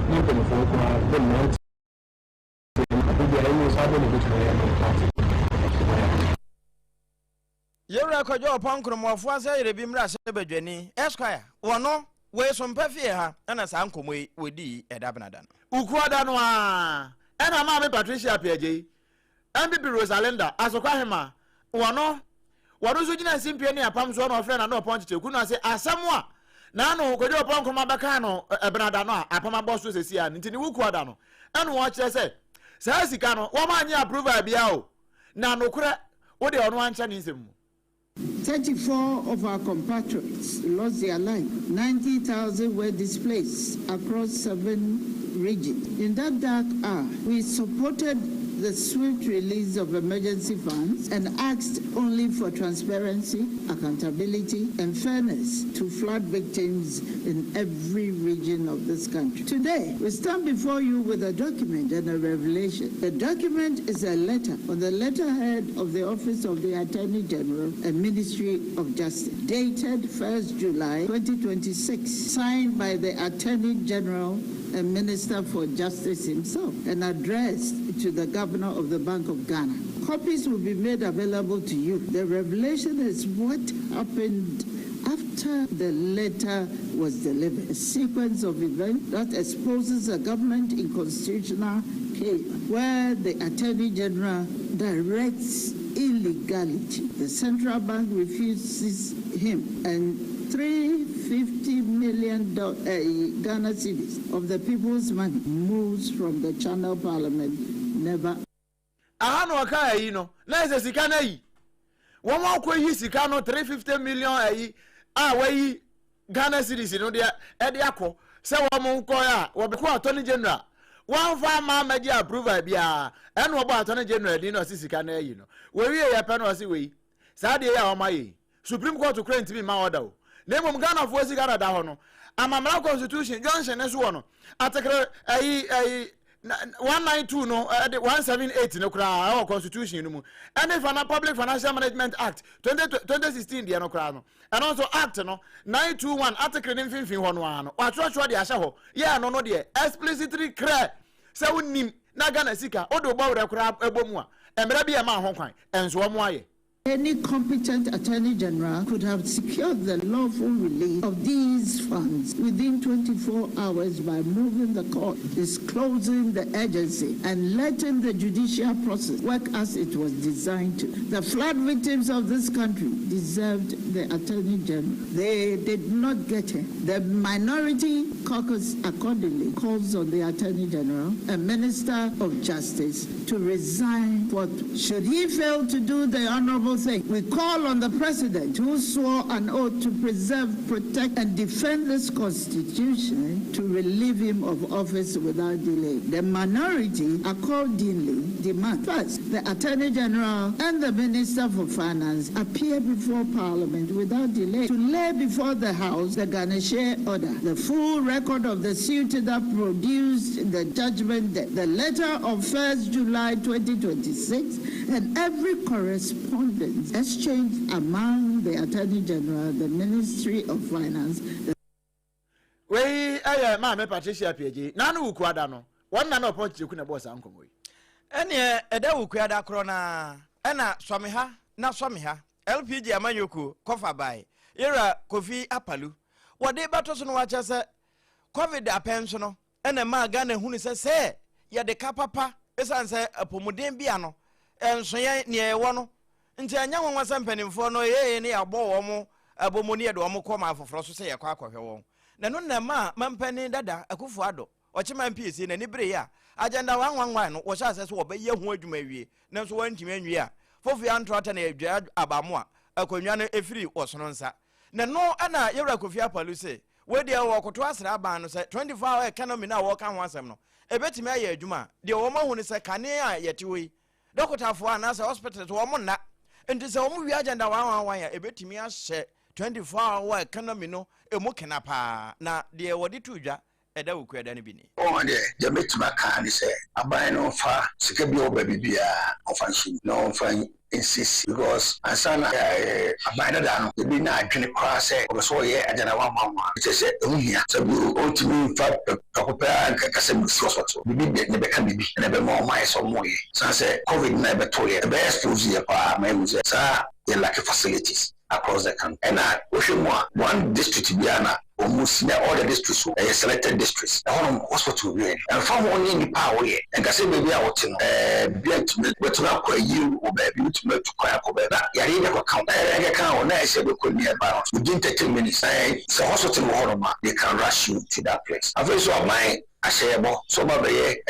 the 90. Yura kojo upon Kromofwa say Rebimra Sebedweni, Esquire, one no, where some perfia, and as Uncle we di at Abanadan. Ukwadanwa, and a mammy Patricia PJ, and Bibi Rosalinda, as a Kahima, one no, what was you simply a palms one of friend and no point to could not say, as someone. Nano, kojo upon Kromabacano, a Bernadano, upon my boss was a sea, and into the Ukwadano, and watch I said. Sasikano, woman ya approve a biao. Nano cra, what they on one Chinese. 34 of our compatriots lost their life. 90,000 were displaced across 7 regions. In that dark hour, we supported the swift release of emergency funds and asked only for transparency, accountability, and fairness to flood victims in every region of this country. Today, we stand before you with a document and a revelation. The document is a letter on the letterhead of the Office of the Attorney General and Ministry of Justice, dated 1st July 2026, signed by the Attorney General and Minister for Justice himself, and addressed to the Governor of the Bank of Ghana. Copies will be made available to you. The revelation is what happened after the letter was delivered. A sequence of events that exposes a government in constitutional chaos, where the Attorney General directs illegality. The central bank refuses him, and $350 million Ghana cedis of the people's money moves from the Channel Parliament. Never. Ahano akaya yi no. Na ese sika na yi. Won wa ko yi sika no 350 million ayi. We Ghana cedis no dia e de akọ. Se wo mo ko ya, wo be ko Attorney General. One fa ma meji approval bia. E no bo Attorney General di no sika na yi no. We wi ya pe no si we. Sa de ya o ma yi. Supreme Court to grant me ma order o. Nemo Ghana for sika da ho no. Amamra Constitution Johnson ne so no. Article 192 no 178 no kra our constitution no mu and if an Public Financial Management Act 2016 dia no kra no and also act no 921 article ni mfimfin ho no ano watwatwa dia hye ho yeah no de explicitly clear say wonim na Ghana sika odo gba wure kra ebomu a emra bia ma ho kwan enso omo aye. Any competent Attorney General could have secured the lawful release of these funds within 24 hours by moving the court, disclosing the agency, and letting the judicial process work as it was designed to. The flood victims of this country deserved the Attorney General. They did not get him. The minority caucus accordingly calls on the Attorney General and Minister of Justice to resign. What should he fail to do the honorable thing? We call on the President, who swore an oath to preserve, protect, and defend this Constitution, to relieve him of office without delay. The minority accordingly demand, first, the Attorney General and the Minister for Finance appear before Parliament without delay to lay before the House the Ganeshe order, the full record of the suit that produced the judgment, the letter of 1st July 2026, and every correspondence exchanged among the Attorney General, the Ministry of Finance. We Mama Patricia PG. Nanu Ukwada no. One man approach you kuna boss uncle. Ene eda ukwada krona. Ena swamiha na swamiha. LPG amanyoku kofa bai. Ira Kofi Apalu. Wade bato so no wacha se COVID apenso no. Ene ma Ghana hunu se ya de kapapa esan se apomuden bia no. Enso ye ne ewo no. Nti anya won wasa mpanimfo no ye ne abo wo mo abomoni ye de wo mo koma afoforo so se ye kwa akwahwe won. Na no na ma mampani dada akufu ado. Ochima MPC na ni bere ya. Agenda 111 no wo sha se so wo be ye hu adwuma wie. Na so wantimi anwie a. Fofu antrata na edwa abamu a akonwa no efiri wosono nsa. Na no ana yewra Kofi Apalu se we de wo koto asra aban no se 24 hour economy na wo kan ho asem no. Ebetimi aye adwuma de wo ma hu ne se kane a yete we. Dokotafo ana se hospital to wo mo na. Nti se wo mu wi agenda 111 ya ebetimi ahye 24 hour economy no emu kenapa na de wodi tudwa ɛda wo kuada no bi ni oh de metuma kan ni say aban no fa sika bi o ba bibia on fa nshi no fa insist because asana aban da no bi na adwene kwa say o so ye agana wa mama it say ehia sabi o timi fa kakopa kasa bi so bibi ne be kan bibi ne be mo mai so mo ye san say covid na be to ye be expose ye pa mai mu say sa ye lack facilities across the country and one district biana almost all the districts selected districts all hospital we and from only in power and I say baby I want to but to not quite you or baby to make to quite that ya count on I say we could near balance within 30 minutes so hospital they can rush you to that place I feel so my ashebo so baby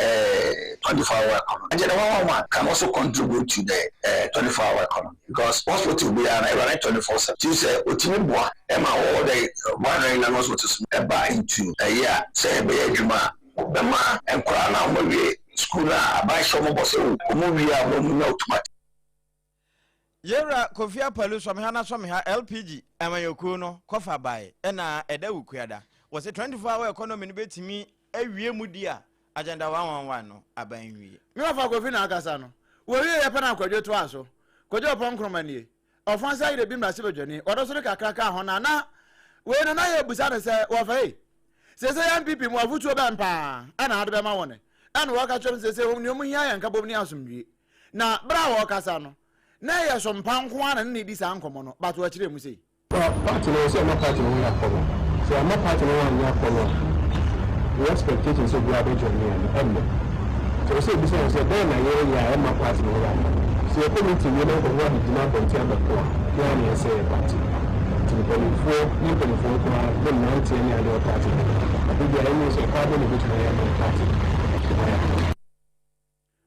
24-hour economy and the one can also contribute to the 24-hour economy because hospital we are running 24/7 you say otimibua ema all the one na hospital buy into yeah say be adwuma bema enkora na mo we school na abai show mo boss o mo wi a mo na automatic yera kofia palu so me ha na so me ha LPG amayoku no kofa bai na eda wukuada was a 24-hour economy no betimi awie mu dia agenda 111 no aban wie me fa kofi na akasa no wo wie ye pa na kwadwo to aso kwadwo pon kromanie ofansa ire bi mrase bedwane odo so kakra ka ho na we no na ye busa ne se wo fa e se MPP mu afutu be mpa ana hade be ma wone ana wo ka chom se wo ni omu hia yan ka bom ni asomdwie na bra wo kasa no na ye so mpa nko ana ne di sa nkomo no bato a kire mu sei party no se ma party no ya kono so ma party no ya kono the expectations of the average and so say business say then na ya ma party no ya so the committee we know what the demand on the poor can you say party to the for the 19 and the party the enemy say carbon between the party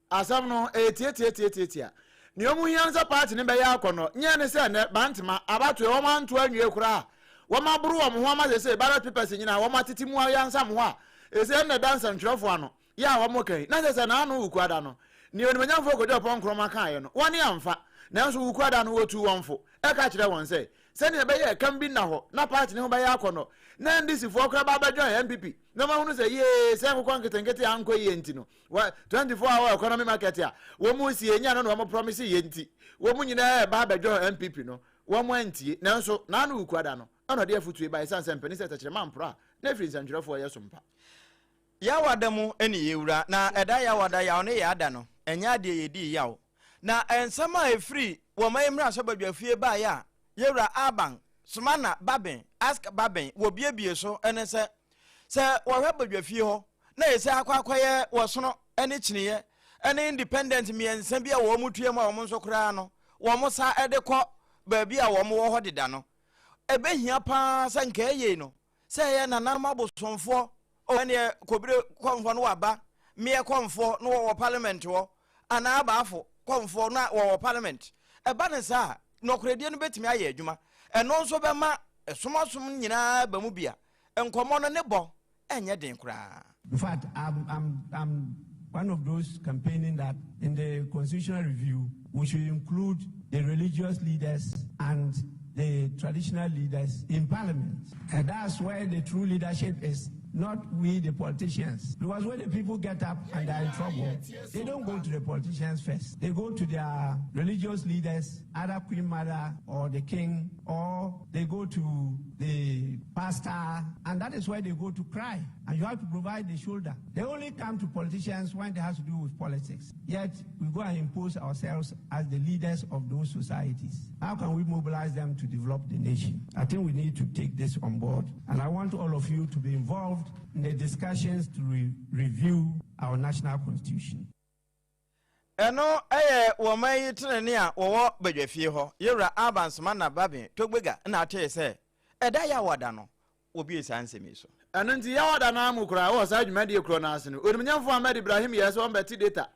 asam no etietietietitia ni omu hianza party ne be ya akono nye ne se ne bantima abato e woma nto anwie kura woma buru wo ho ma se ballot papers nyina woma titimu ayansa mo a ese na dance ntwefo ano ya womo kan na se na anu ukuada no ni onimanyamfo kojo pon kroma kan ye no woni amfa na nso ukuada no wotu wonfo e ka kire won se ne be ye kan bi na ho na party ne ho be ya akono na ndisi fo kra ba ba join MPP no ma hunu se ye se nkokon nketenkete anko ye nti no 24-hour economy market a wo mu si enya no wo promise ye nti wo mu nyina ba ba join MPP no wo mu antie na nso na anu ukuada no ono de afutu e ba isanse mpani se tachire mampra na free ntwefo ye sompa ya wadamu eni yewura na eda ya wada ya one ya ada no enya de yedi yawo na ensama efri wo mayemra so badwafie ba ya yewura aban sumana baben ask baben wo biebie so ene se wo hwe badwafie ho na yese akwakoye wo sono ene kyiniye ene independent miensa bia wo mutue ma wo nso kra no wo mo sa ede kɔ ba bia wo mo wo ho deda no ebe hia pa se nka ye no se ye na nanma bosonfo ene kobire konfo no waba me konfo no wo parliament wo ana abaafo konfo na wo parliament eba ne sa no kredie no betimi aye adwuma eno nso be ma esomosom nyina ba mu bia enkomo no ne bo enye den kra. In fact, I'm one of those campaigning that in the constitutional review we should include the religious leaders and the traditional leaders in parliament, and that's where the true leadership is. Not we the politicians, because when the people get up and are in trouble, they don't go to the politicians first. They go to their religious leaders, either Queen Mother or the king, or they go to the pastor, and that is where they go to cry. And you have to provide the shoulder. They only come to politicians when it has to do with politics. Yet we go and impose ourselves as the leaders of those societies. How can we mobilize them to develop the nation? I think we need to take this on board, and I want all of you to be involved in the discussions to review our national constitution. Eno wo mai tenene a wo badwafie ho yewra abansoma na babe togbega na ate se eda ya wada no obi esansemi so eno nti ya wada na amukura wo sa adwuma de ekro na ase no onimnyamfo Ahmed Ibrahim yes won beti data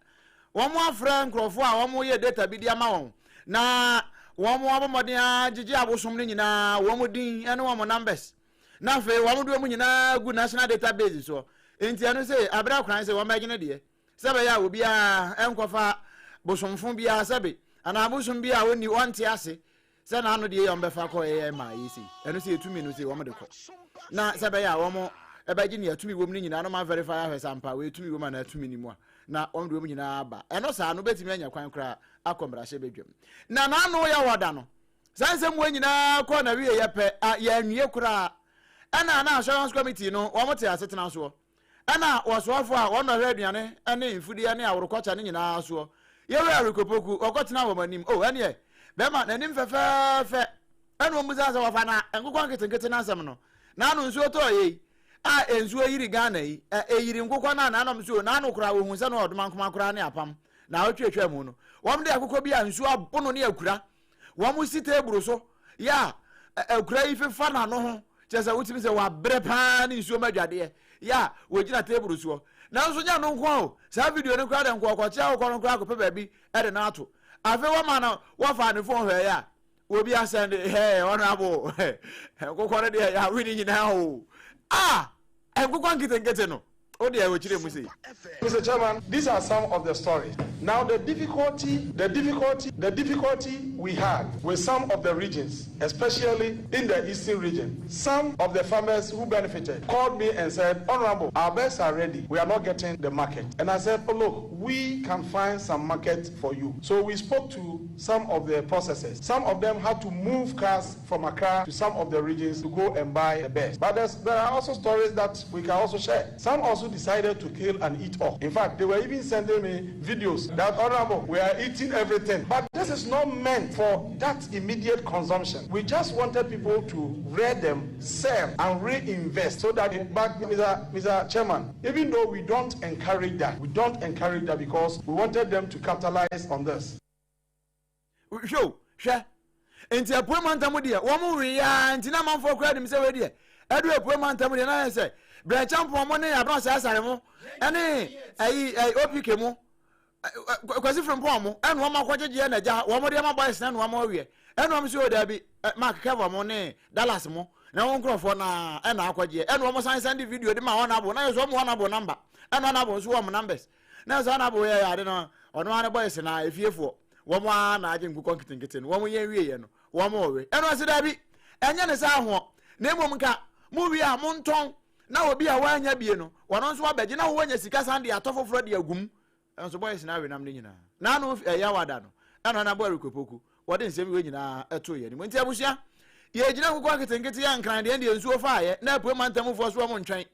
wo mo afra nkrofo a wo mo ye data bi dia ma won na wo mo abomodin agege abosom ni nyina wo mo din ene wo mo numbers na fe wo mo do mo nyina gu national database so enti eno se abra kran se wo ma gine de sebe ya obi a enkofa bosomfo bia sebe ana bosom bia woni wonte ase se na anu de ye ombefa ko ye ma yisi eno se etumi no se wo mo de ko na sebe ya wo mo ebaji ne atumi wom ni nyina no ma verify ahwesampa we tumi wom na atumi ni mu a na on do wom nyina aba eno saa no betimi anya kwan kra akombra hye bedwam na no ya wada no sansem wo nyina ko na wie ye pe ya nwie kra ana na assurance committee no wo mote asetena so ana wosoafo a wono hwe aduane ane infudi ane awrokocha ne nyina so ye we arikopoku okotena wo manim ane be ma nanim fefefe eno muza za wafa na nkukwa nketenkete na asem no na anu nsuo to ye ensuo yiri Ghana yi eyiri nkukwa na anom so na anu kura wo hu se no odoma nkoma kura ne apam na otwetwa mu no wom de akukọ bi a nsuo abono ne akura wom si table so ya akura yi fefa na no ho chese wutimi se wa bre pa ne nsuo madwade ya wogina table so na nso nya no nko o sa video ne kura de nko ọkọcha akukọ nkura akọ pe ba bi ede na ato afi wo ma na wo fa ne phone hwe ya obi asend hey honorable kokore de ya wini nyina o kokon kitengete no o de ya chire mu sei. Mr. Chairman, these are some of the stories. Now the difficulty we had with some of the regions, especially in the eastern region, some of the farmers who benefited called me and said, Honorable, our beds are ready. We are not getting the market. And I said, oh look, we can find some market for you. So we spoke to some of the processors. Some of them had to move cars from Accra to some of the regions to go and buy the beds. But there are also stories that we can also share. Some also decided to kill and eat off. In fact, they were even sending me videos that, Honorable, we are eating everything. But this is not meant for that immediate consumption. We just wanted people to rear them, sell, and reinvest so that, but Mr. Chairman, even though we don't encourage that because we wanted them to capitalize on this. Show. Enti apuemantamu dia womu wiya nti na manfo kra dem se we dia edu apuemantamu dia na say bre champo mo ne abran sa asare mo ene ayi opike mo kwasi from po mo enu wo makwajeje na ja wo mo dia ma boys na no mo wie enu wo se o da bi mark cover mo ne Dallas mo na won krofo na ena akwaje enu wo send video de ma wona bo na yeso mo wona bo number enu na bo so wo mo numbers na so na bo ye ya de no ono ane boys na efiefo womo na aje nkukọ nkitenkete no womo ye wie ye no womo we eno ase da bi enye ne sa ho na emom nka mu wi a monton na obi a wanya bie no wono nso abaje na wo wanya sika sande atofoforo de agum enso boys na we nam ne nyina na no ya wada no eno na bo rekopoku wode nsem we nyina eto ye ni monti abusua ye gina nkukọ nkitenkete ya nkran de ndi ensuo fa ye na apu mantamfo so womo ntwen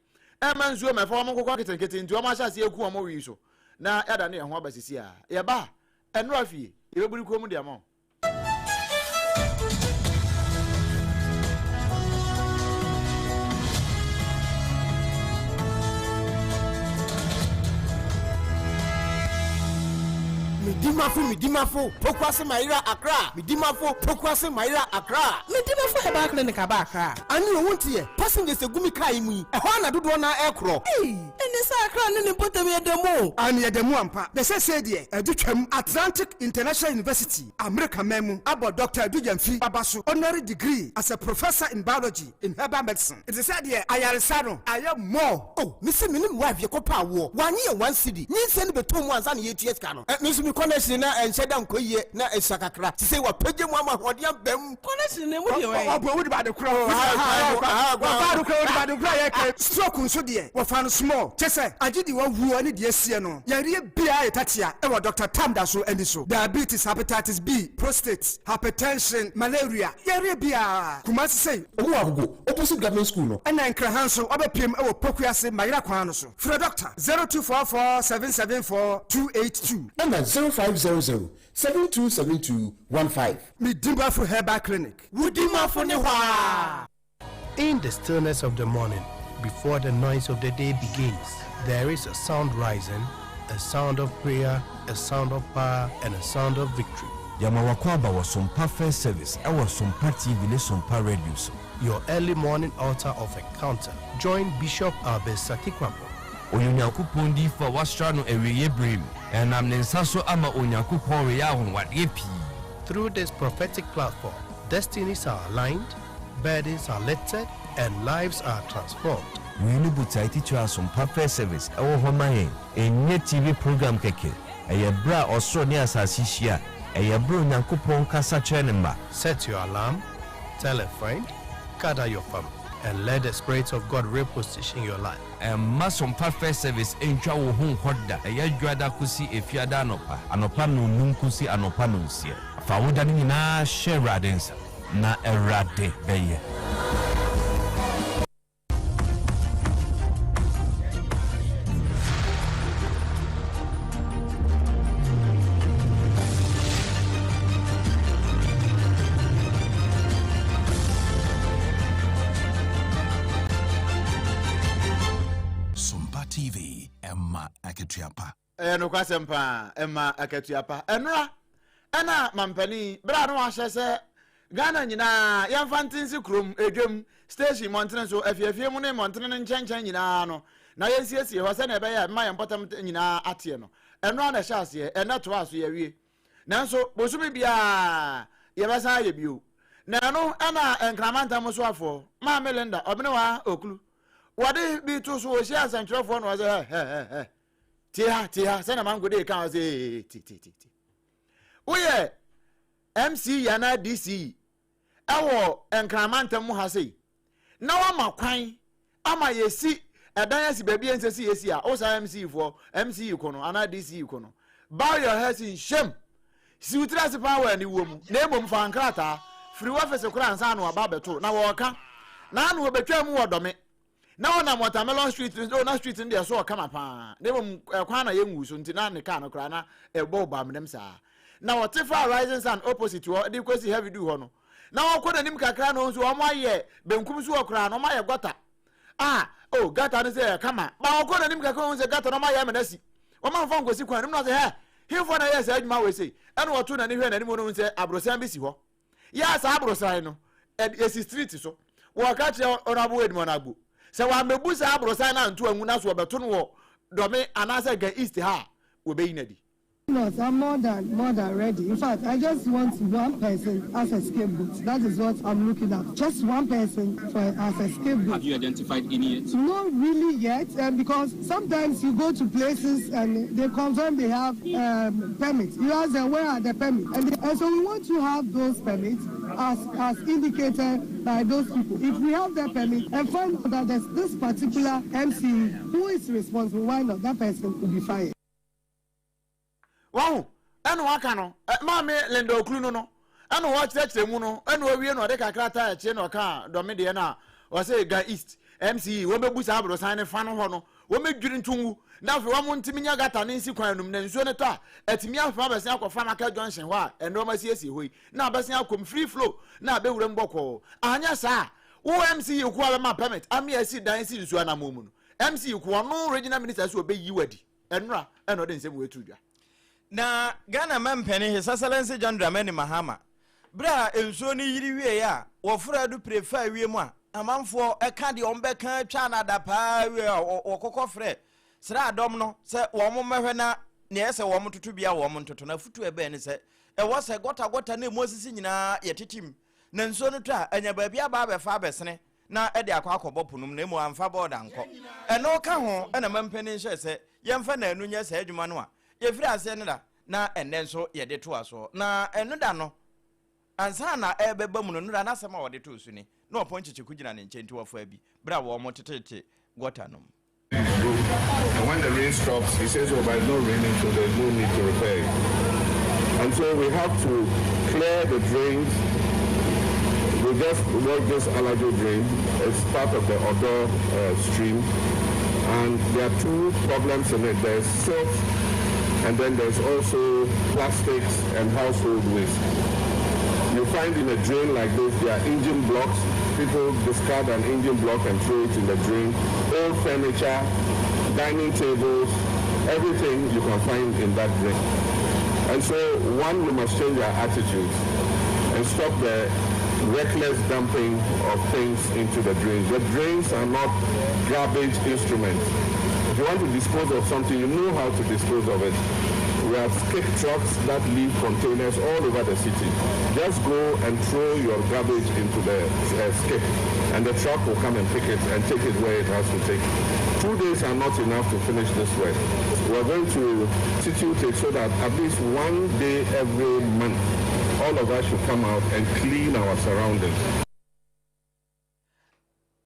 ema nsuo mefa womo nkukọ nkitenkete nti womo ahyase eku womo wi so na yada ne ho abasisi a ye ba eno afie ebeburi ko mu de amon Midimafo pokwase Maira Accra pokwase Maira Accra Midimafo heba clinic aba Accra ani o wontie passengers egumi kai mu e ho na dodo na ekro ene sa Accra ne potem yedemo ani yedemo ampa be se de edutwam Atlantic International University America memu abo Dr. Adujamfi Babaso honorary degree as a professor in biology in herbal medicine it is said here ayaresa no aye more me se minim wa vie kopa wo wanye 1 cedi nyi se ne betom ansa na yetu eska no me connection na enshedam koye na esakakra ti say wa page mu amahode ambam connection ne mu de we obo wo de ba de kro wa ba de kro ye ke stroke nso de wo fa no small chese agidi wa wu ani de asie no yare bia etatia e wa Dr. Tamda so andi so diabetes hepatitis B prostate hypertension malaria yare bia kuma say owo agogo opposite government school no and nkra hanso obepiem e wo pokuase Maira kwan no so for doctor 0244 774 282 and 0500-727215. Midimba for Herbal Clinic. Wudima for Newa. In the stillness of the morning, before the noise of the day begins, there is a sound rising, a sound of prayer, a sound of power, and a sound of victory. Yamawakwaba was Sompa First Service. I was Sompa TV, Sompa Radio. Your early morning altar of encounter. Join Bishop Albesaki Kwampo. Onyankopon di for wastrano eweye brim and am nensaso ama onyankopon we ya honwade pi. Through this prophetic platform, destinies are aligned, burdens are lifted, and lives are transformed. We no butai teach us some perfect service. Ewo homa yen enye TV program keke. Eye bra osro ne asasi hia. Eye bra onyankopon kasa chenema. Set your alarm, tell a friend, gather your family. and let the Spirit of God reposition your life. Sompa First Service entwa wo ho hoda eyadwada kusi efiada anopa no num kusi anopa no nsie fa woda ni na share radensa na erade beye. TV Emma Aketiapa. No kwasempa Emma Aketiapa. Ena mampani bra no ahye se Ghana nyina yamfantinsi krom edwem station montene so afiafie mu ne montene nchenchan nyina no na yensiesie ho se na ebe ya ma yampotam nyina atie no eno na hyase ena to aso ya wie nanso bosumi bia yebasa ye bio na no ana enkramanta mo so afo ma Melinda obene wa okulu wade bi to so ohia santrefo no ze tia se na mangode kan ze ti oye MC yana DC ewo enkramanta mu ha sei na wa makwan ama yesi edan yesi baby ensesi yesi a o sa MC fo MC ikono ana DC ikono bow your heads in shame si utrasi power ni wo mu na emom fa nkrata free office kura ansa no aba beto na wo ka na anu obetwa mu wodome na wona Watermelon Street na street ndi so kama pa na emom kwan na yenwu so nti na ne ka no kura na ebo ba mnem sa na whatever rising sun opposite wo dey kwesi heavy do ho no na wokoda nim kakra no so omo aye benkum so okra no ma ye gota gata no say kama ba wokoda nim kakra no say gata no ma ye menasi o ma fa ngosi kwan no say he for na yes adwuma we say eno woto na ne hwe na nim no say abrosan bi si ho ya sa abrosan no esi street so wo ka che onabo edmo na agbo say wa mebu sa abrosan na nto angu na so obeto no wo dome anasa ga east ha wo be yinadi. No, I'm more than ready. In fact, I just want one person as a scapegoat. That is what I'm looking at. Just one person as a scapegoat. Have you identified any yet? Not really yet, because sometimes you go to places and they confirm they have permits. You ask them where are the permits, and so we want to have those permits as indicated by those people. If we have that permit and find out that there's this particular MC who is responsible, why not? That person will be fired. Wow, enu aka no ma me Linda Okulu no enu wa chire mu no enu owie no de kakra ta chire no ka do me de na o say ga east MC wo mebu sa abro san ne fa no ho no wo medwiri ntungu na fe wo mo ntimi nya gata ne nsi kwan num na nsuo ne to a atimi afa besia akɔfa maka junction ho a eno ma siesie hoi na besia akom free flow na abewura mbɔkɔ anya sa wo MC ku aba ma permit ami asi dan si nsuo na momu no MC ku no regional minister so obeyi wadi enra eno de nsem wetu dwa na Ghana mempene his excellency John Dramani Mahama bra enso ni yiri wie ya wo fra du prefa wie mu a amanfo eka de ombeka twa na da pa wie wo kokɔ frɛ sra adom no se wo mo mehwe na ne ese wo mo tutu bia wo mo ntoto na futu ebe ne se e wo se gota na emosisi nyina yetetim na enso no to a anya ba bia ba fa besene na e de akɔ ponum na emu amfa board anko eno ka ho na mempene hye se yemfa na anu nya se adwuma no a yefiri ase ne da na enne nso ye de to aso na enu da no ansa na ebeba mu no da na asema wo de to su ni na oponchichi kugina ne nchenti wo fa bi bra wo mo tetete gota no. And when the rain stops, he says, oh, but it's not raining, so there's no need to repair it. And so we have to clear the drains. We just work this Alajo drain. It's part of the Odo stream. And there are two problems in it. There's silt, and then there's also plastics and household waste. You find in a drain like this, there are engine blocks. People discard an engine block and throw it in the drain. Old furniture, dining tables, everything you can find in that drain. And so, one, we must change our attitudes and stop the reckless dumping of things into the drains. The drains are not garbage instruments. If you want to dispose of something, you know how to dispose of it. We have skip trucks that leave containers all over the city. Just go and throw your garbage into the skip, and the truck will come and pick it and take it where it has to take. 2 days are not enough to finish this work. We're going to institute it so that at least 1 day every month, all of us should come out and clean our surroundings.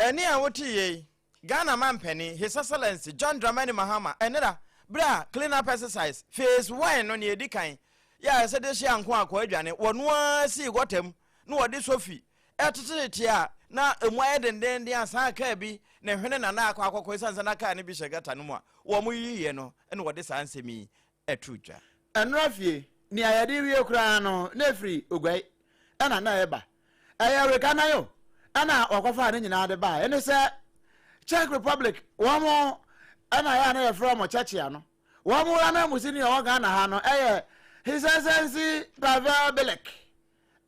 eni a wotie Ghana man penny His Excellency John Dramani Mahama enera bra clean up exercise phase 1 no ne edikan ya se de hia nko akwa adwane wono asi gotem no wode sofi etete a na emu ayedenden dia san ka bi na hwene na na akwa akwa sansa na ka ne bi shegata no mu a wo mu yiye no ene wode sansemi etruja enrafie ni ayade wie kura no na free ogwai ana na eba ayare kana yo ana okofa ne nyina de ba ene se Czech Republic womo ana ya na from chachia no womo ana musini o Ghana ha no His Excellency Pavel Belek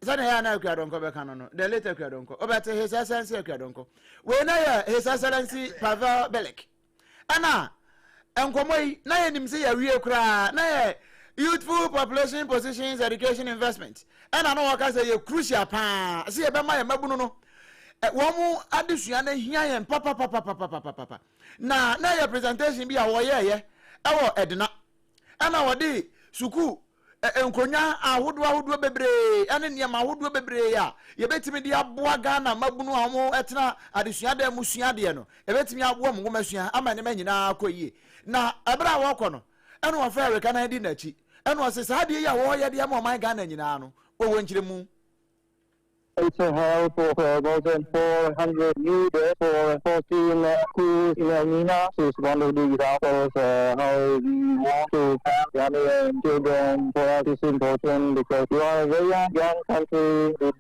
Zana ya na kwadonko be kanu no the later kwadonko obete His Excellency kwadonko we na ya His Excellency Pavel Belek ana enkomoi na ya nimse ya wie kura na ya youthful population positions education investment ana no waka say ye crucial pa se ye be ma ya mabunu no womu adesua na hia ye papa na ya presentation bi a wo ye ewo edna ana wodi suku enkonya ahodo bebre ane niam ahodo bebre ya ye betimi dia boa Ghana mabunu amo etna adesua da musua de no ye betimi aboa mo masua ama ne manyina akoyie na abra wo kono ene wo fa America na di nachi ene wo se sa de ya wo ye de ma man Ghana nyina no wo nkyiremu. It's a help of more than 400 users for 14 schools in Armenia. So it's one of the examples how we want to help Ghanaian children. For us, it's important because we are a very young country with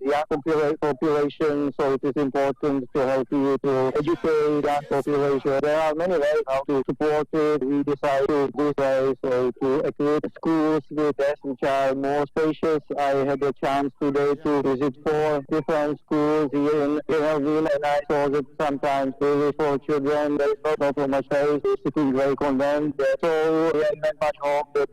young population. So it is important to help you to educate young population. There are many ways how to support it. We decided this way to equip schools with child more spacious. I had the chance today to visit 4 different schools here in Alvin, and I saw that sometimes really for children there is not so much space, sitting very condensed. So we have much hope that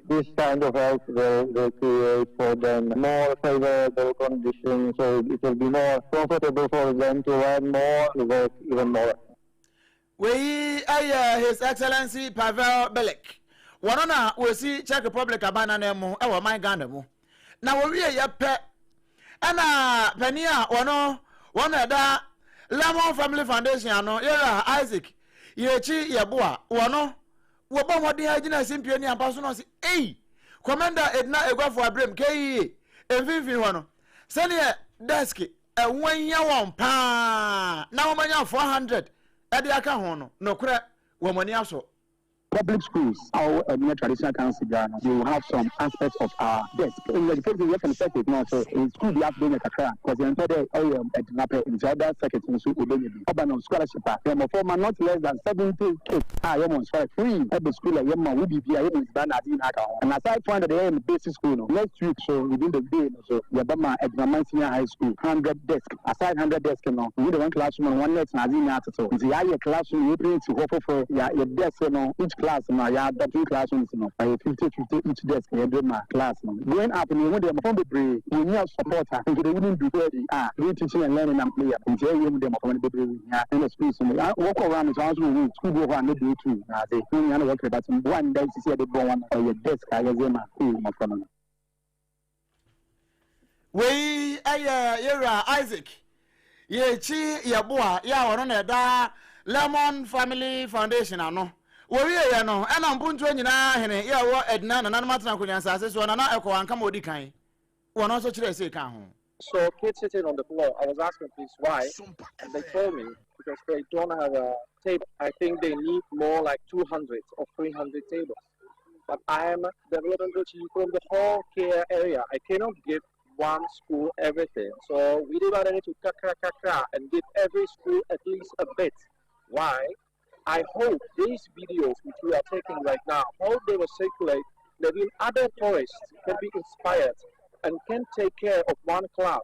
this kind of help will create for them more favorable conditions, so it will be more comfortable for them to learn more, to work even more. We His Excellency Pavel Belek. Wanona we see Czech Republic abana nemo e my Ghana mu. Na we ye pe ana pania wono da Lemon Family Foundation ano yera Isaac yechi yeboa wono wo ba modin agina simpie ni ampa so no se Commander Edna Egwafo Abrem KE emfinfin ho no se ne desk wanya won pa na wo manya 400 e de aka ho no kure wo mani aso. Public schools, our traditional council, you have some aspects of our desk. In the education, you have to set it now. So in school, you have to make a crack because the entire in the other circuit in urban scholarship. For not less than 70 kids are almost free at the school. Will be and aside from the basic school, next week, so within the day, so Yabama at Senior High School, 100 desks, aside 100 desks, we the one classroom and one next Nazina. So the higher classroom, you bring to offer for your desk, each class na ya da 2 classrooms no by 50 each desk you do my class no going up in when them from the brain we need supporter and they wouldn't do that we teaching and learning and play and tell you them from the brain in the school so walk around the house we school go and do too na say when you work but one day see the one your desk I say ma cool my friend we yera Isaac yechi yeboa ya wono na da Lemon Family Foundation ano we ye no ana mpuntu nyina hene ya wo Edna na matna kunyansa ase so na ekọ anka modi kan wono so kire say kan ho. So kids sitting on the floor, I was asking please why, and they told me because they don't have a table. I think they need more like 200 or 300 tables. But I am the representative from the whole care area. I cannot give one school everything. So we divided it to kakra and give every school at least a bit. Why? I hope these videos which we are taking right now, hope they will circulate, that in other tourists can be inspired and can take care of one class,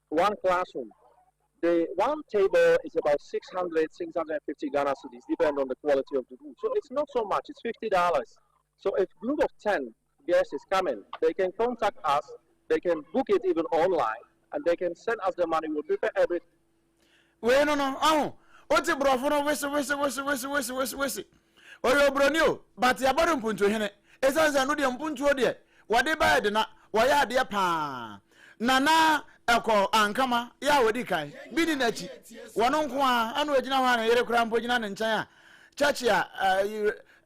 one classroom. The one table is about 650 Ghana cedis, depending on the quality of the food. So it's not so much, it's $50. So if a group of 10 guests is coming, they can contact us, they can book it even online, and they can send us the money, we'll prepare everything. Wait, no. Oti brofo no wese. Oyo bronio, but ya bodo mpuntu hene. Esanza no de mpuntu o de. Wade ba de na, waya de pa. Nana eko ankama ya wodi kai bi ni nachi wono nko a anu agina ho ana yere kura mpo gina ne nkyɛn a church a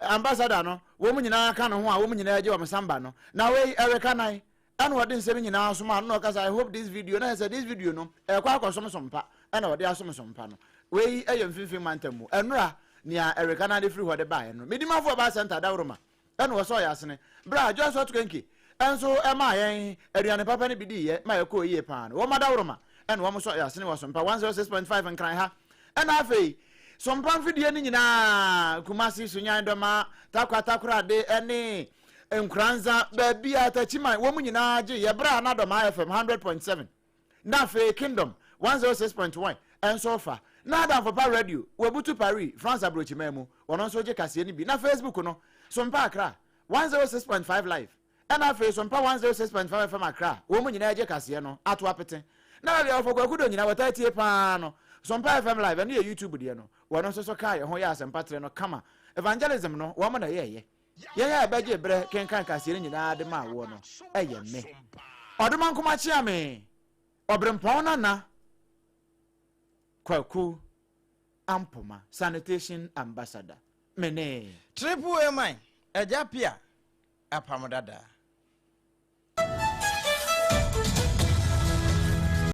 ambassador no wo mu nyina aka no ho a wo mu nyina age wo msamba no na we ereka nai anu wodi nsɛm nyina so ma no kasa I hope this video na say this video no ekwa akosom sompa na wodi asom sompa no we eyem finfin mantamu enura nia ereka na de free ho de bae no medimafo ba center dawroma enu wo so ya asene bra just what kenki enso ema yen aduane papa ne bidi ye ma yeko yie pa no wo madawroma enu wo so ya asene wo sompa 106.5 nkran ha ena afei sompa mfidie ni nyina kumasi sunyan doma takwara de ene nkranza ba bia tachima wo mu nyina age ye bra na doma FM 100.7 na afei Kingdom 106.1 enso fa na da for radio we butu Paris France abrochi memu wono so je kase ni bi na Facebook no Sompa Accra 106.5 live and afi Sompa 106.5 FM Accra wo mu nyina je kase no ato apete na le ofo kwakudo nyina wata tie pa no Sompa FM live and YouTube de no wono so kai ho ya asempa tre no kama evangelism no wo mo na ye beje bre kenkan kase ni nyina de ma wo no eye me odoman kuma chia me obrempon na Kwaku Ampoma Sanitation Ambassador Mene Triple Amine Ejapia Apamodada